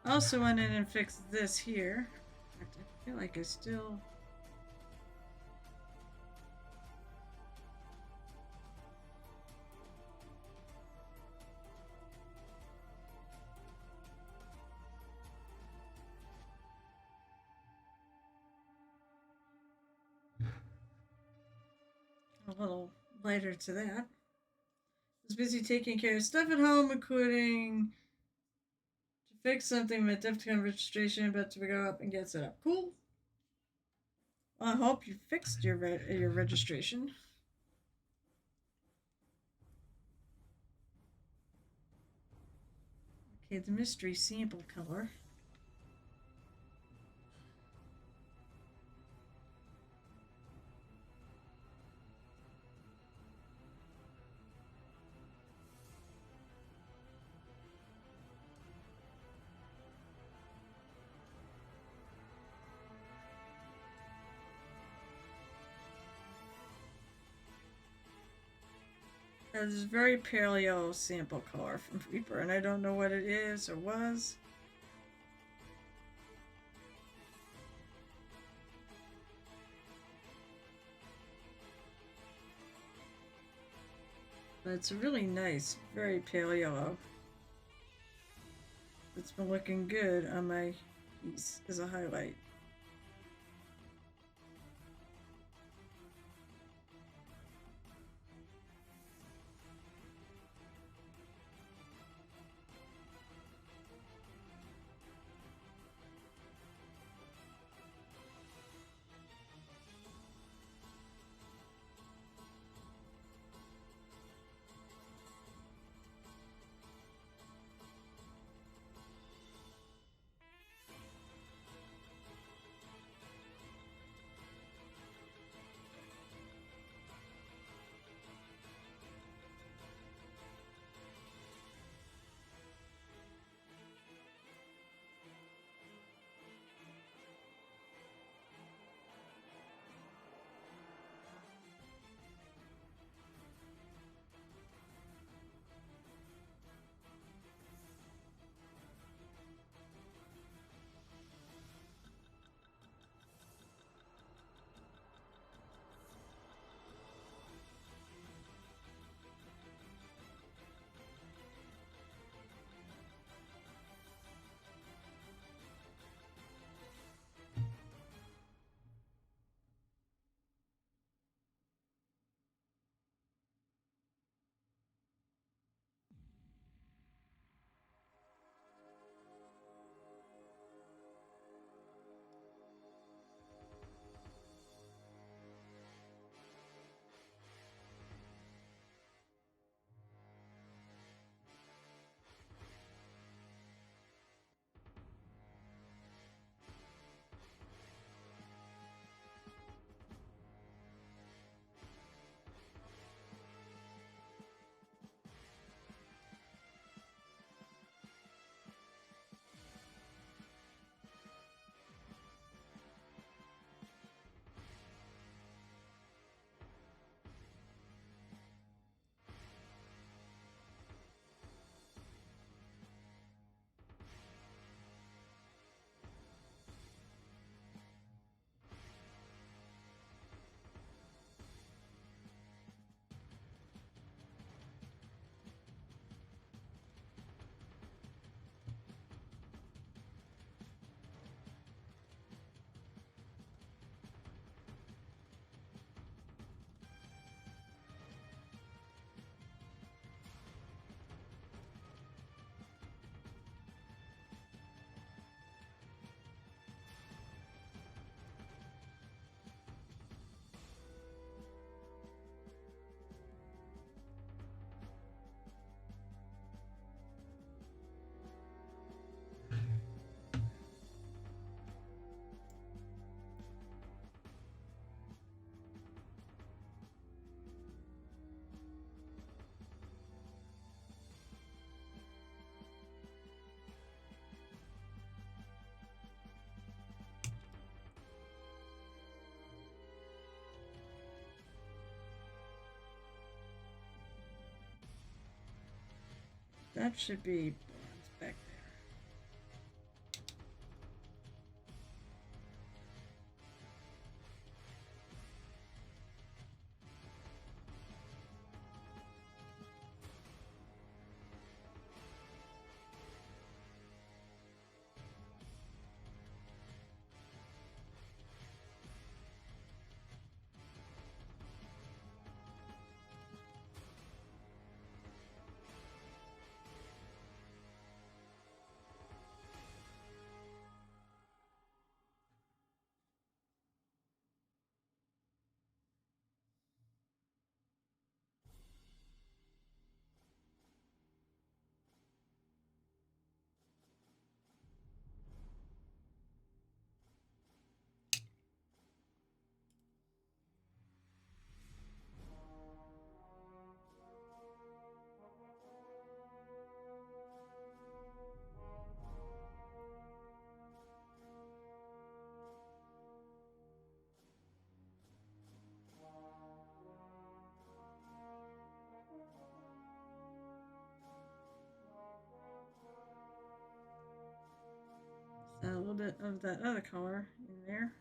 I also went in and fixed this here. I feel like I still... a little lighter to that. I was busy taking care of stuff at home, including to fix something with Defcon registration, about to go up and get set up. Cool. Well, I hope you fixed your registration. Okay, the mystery sample color. This is very pale yellow sample color from Reaper, and I don't know what it is or was. But it's really nice, very pale yellow. It's been looking good on my piece as a highlight. That should be bones back there. A little bit of that other color in there.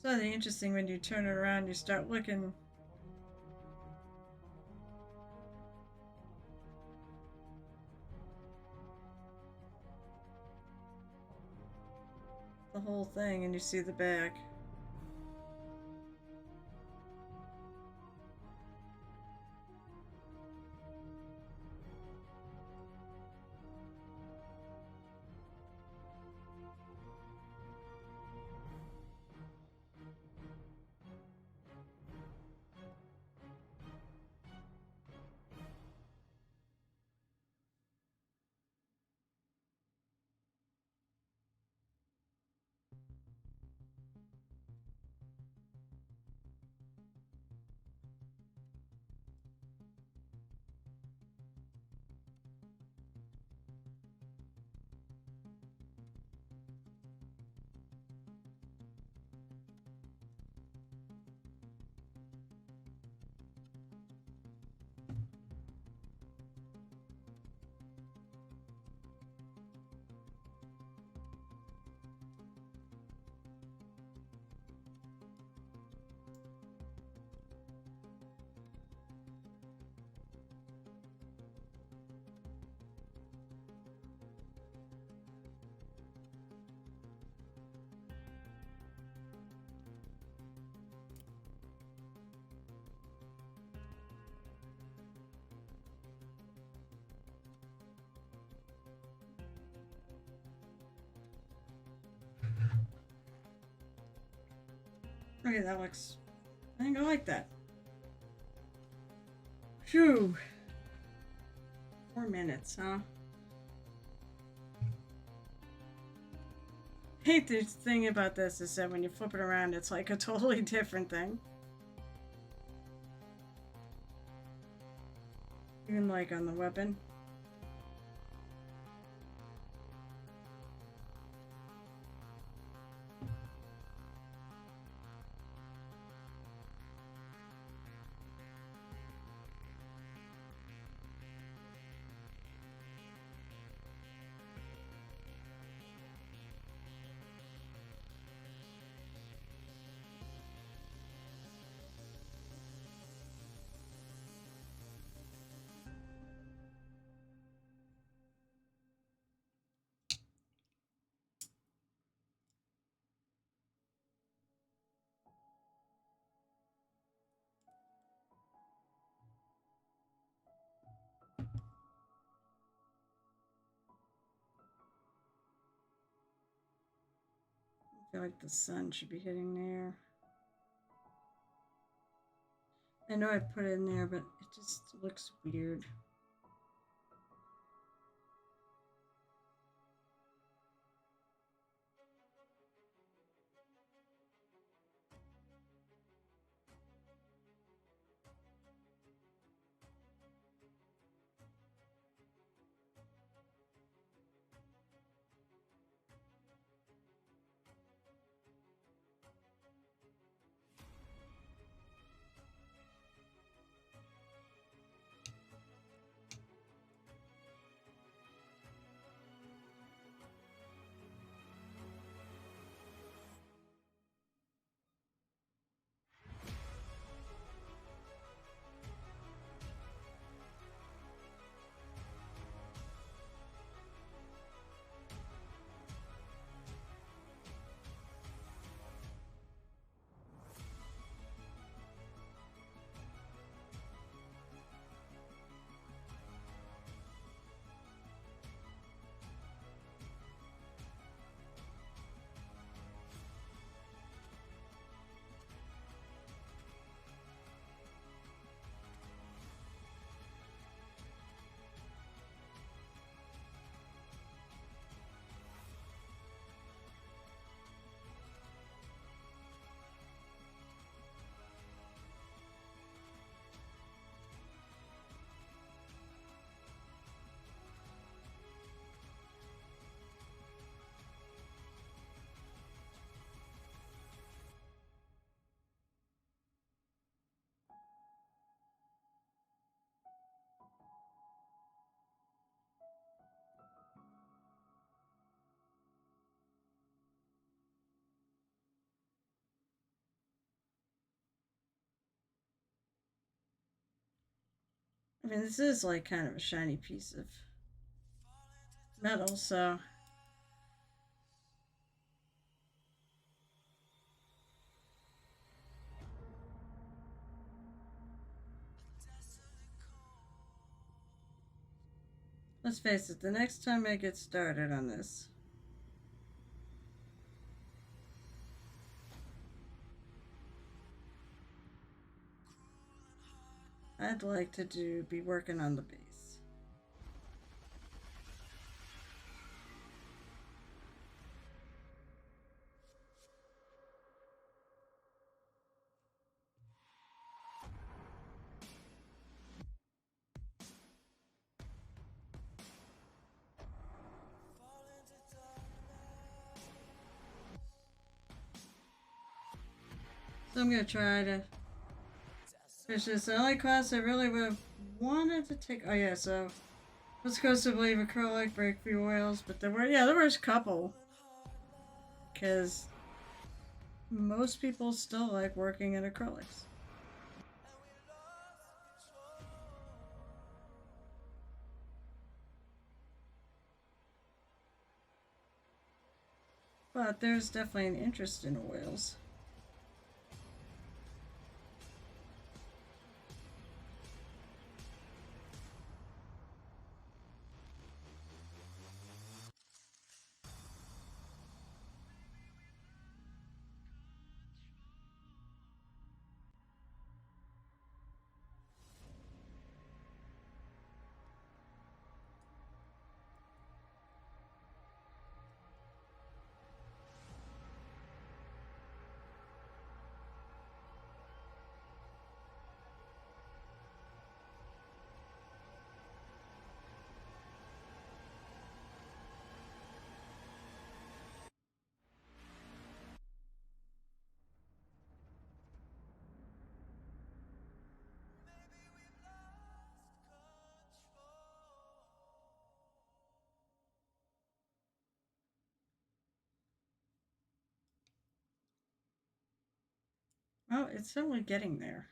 Something interesting when you turn it around, you start looking. The whole thing, and you see the back. Okay, that looks. I think I like that. Phew. 4 minutes, huh? I hate the thing about this is that when you flip it around, it's like a totally different thing. Even like on the weapon. feel like the sun should be hitting there. I know I put it in there, but it just looks weird. I mean, this is like kind of a shiny piece of metal, so. Let's face it, the next time I get started on this, I'd like to be working on the bass. So I'm gonna try to finish this. The only class I really would have wanted to take. Oh yeah, so I was supposed to believe acrylic, break free oils, but there was a couple. Because most people still like working in acrylics. But there's definitely an interest in oils. Well, it's certainly getting there.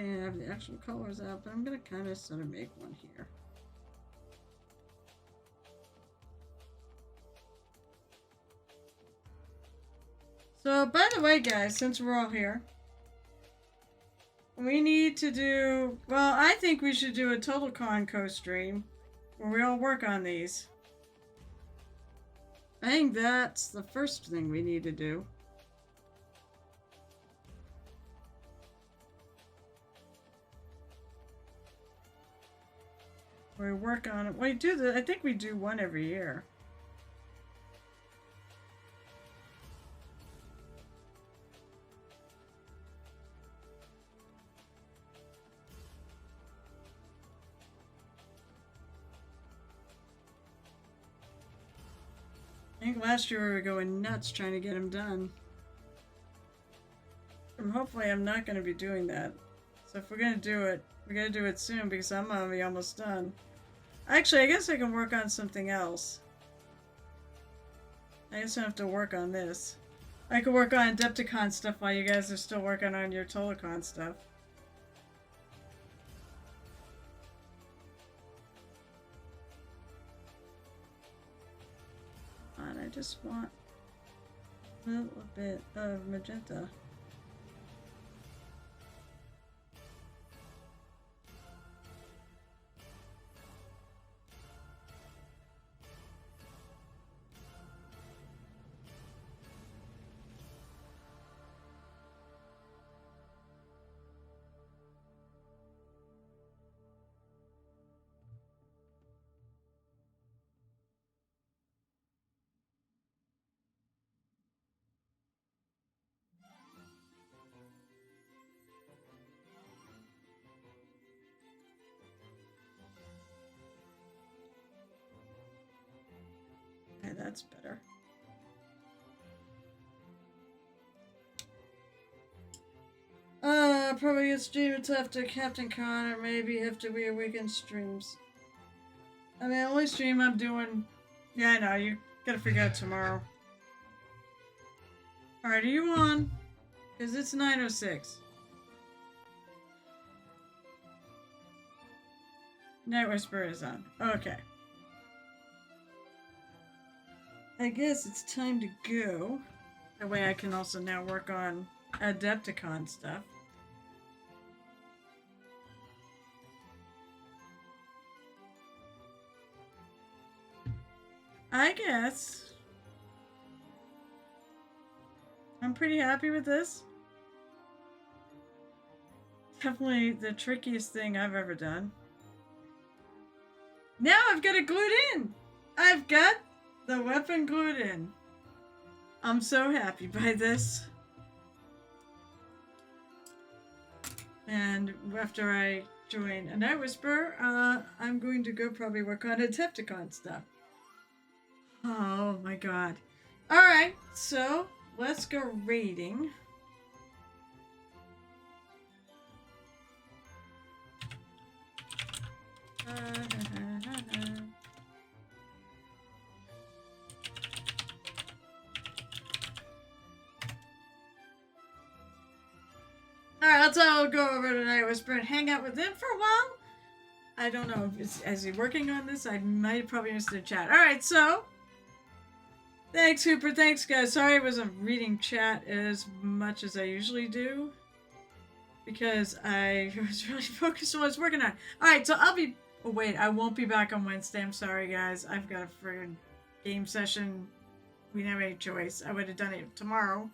have the actual colors out, but I'm going to kind of sort of make one here. So, by the way, guys, since we're all here, we need to do, well, I think we should do a TotalCon co-stream where we all work on these. I think that's the first thing we need to do. We work on it. We do the, I think we do one every year. I think last year we were going nuts trying to get them done. And hopefully I'm not going to be doing that. So if we're going to do it, we got to do it soon because I'm going to be almost done. Actually, I guess I can work on something else. I guess I have to work on this. I could work on Adepticon stuff while you guys are still working on your Tolicon stuff. And I just want a little bit of magenta. Okay, that's better. Probably get stream until after Captain Con or maybe after We Awaken streams. I mean, the only stream I'm doing... Yeah, I know, you gotta figure out tomorrow. Alright, are you on? Because it's 9:06. Night Whisperer is on. Okay. I guess it's time to go. That way I can also now work on Adepticon stuff. I guess I'm pretty happy with this. Definitely the trickiest thing I've ever done. Now I've got it glued in! I've got the weapon glued in. I'm so happy by this. And after I join a Night Whisperer, I'm going to go probably work on Adepticon stuff. Oh my god. Alright, so let's go raiding. Alright, let's all go over to Night Whisperer and hang out with him for a while. I don't know if it's, is he working on this? I might have probably missed the chat. Alright, so thanks, Hooper. Thanks, guys. Sorry I wasn't reading chat as much as I usually do. Because I was really focused on what I was working on. Alright, so I'll be... Oh, wait. I won't be back on Wednesday. I'm sorry, guys. I've got a friggin' game session. We didn't have any choice. I would have done it tomorrow.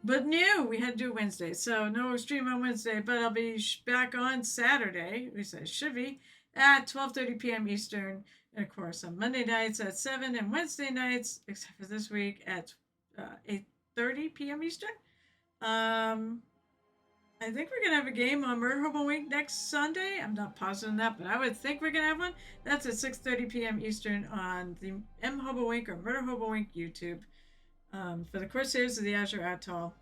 But no, we had to do Wednesday. So no stream on Wednesday. But I'll be back on Saturday. At least I should be. At 12:30 p.m. Eastern. And of course, on Monday nights at 7 and Wednesday nights, except for this week, at 8:30 p.m. Eastern. I think we're going to have a game on Murder Hobo Wink next Sunday. I'm not positive on that, but I would think we're going to have one. That's at 6:30 p.m. Eastern on the M Hobo Wink or Murder Hobo Wink YouTube for the Corsairs of the Azure Atoll.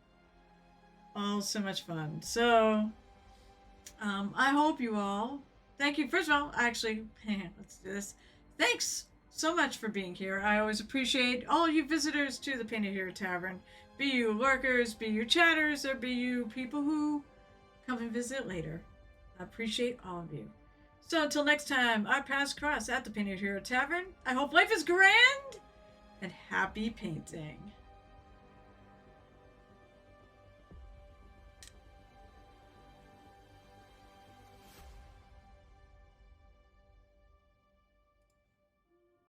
All so much fun. So, I hope you all... Thank you. First of all, actually, let's do this. Thanks so much for being here. I always appreciate all you visitors to the Painted Hero Tavern. Be you lurkers, be you chatters, or be you people who come and visit later. I appreciate all of you. So until next time, I pass across at the Painted Hero Tavern. I hope life is grand and happy painting.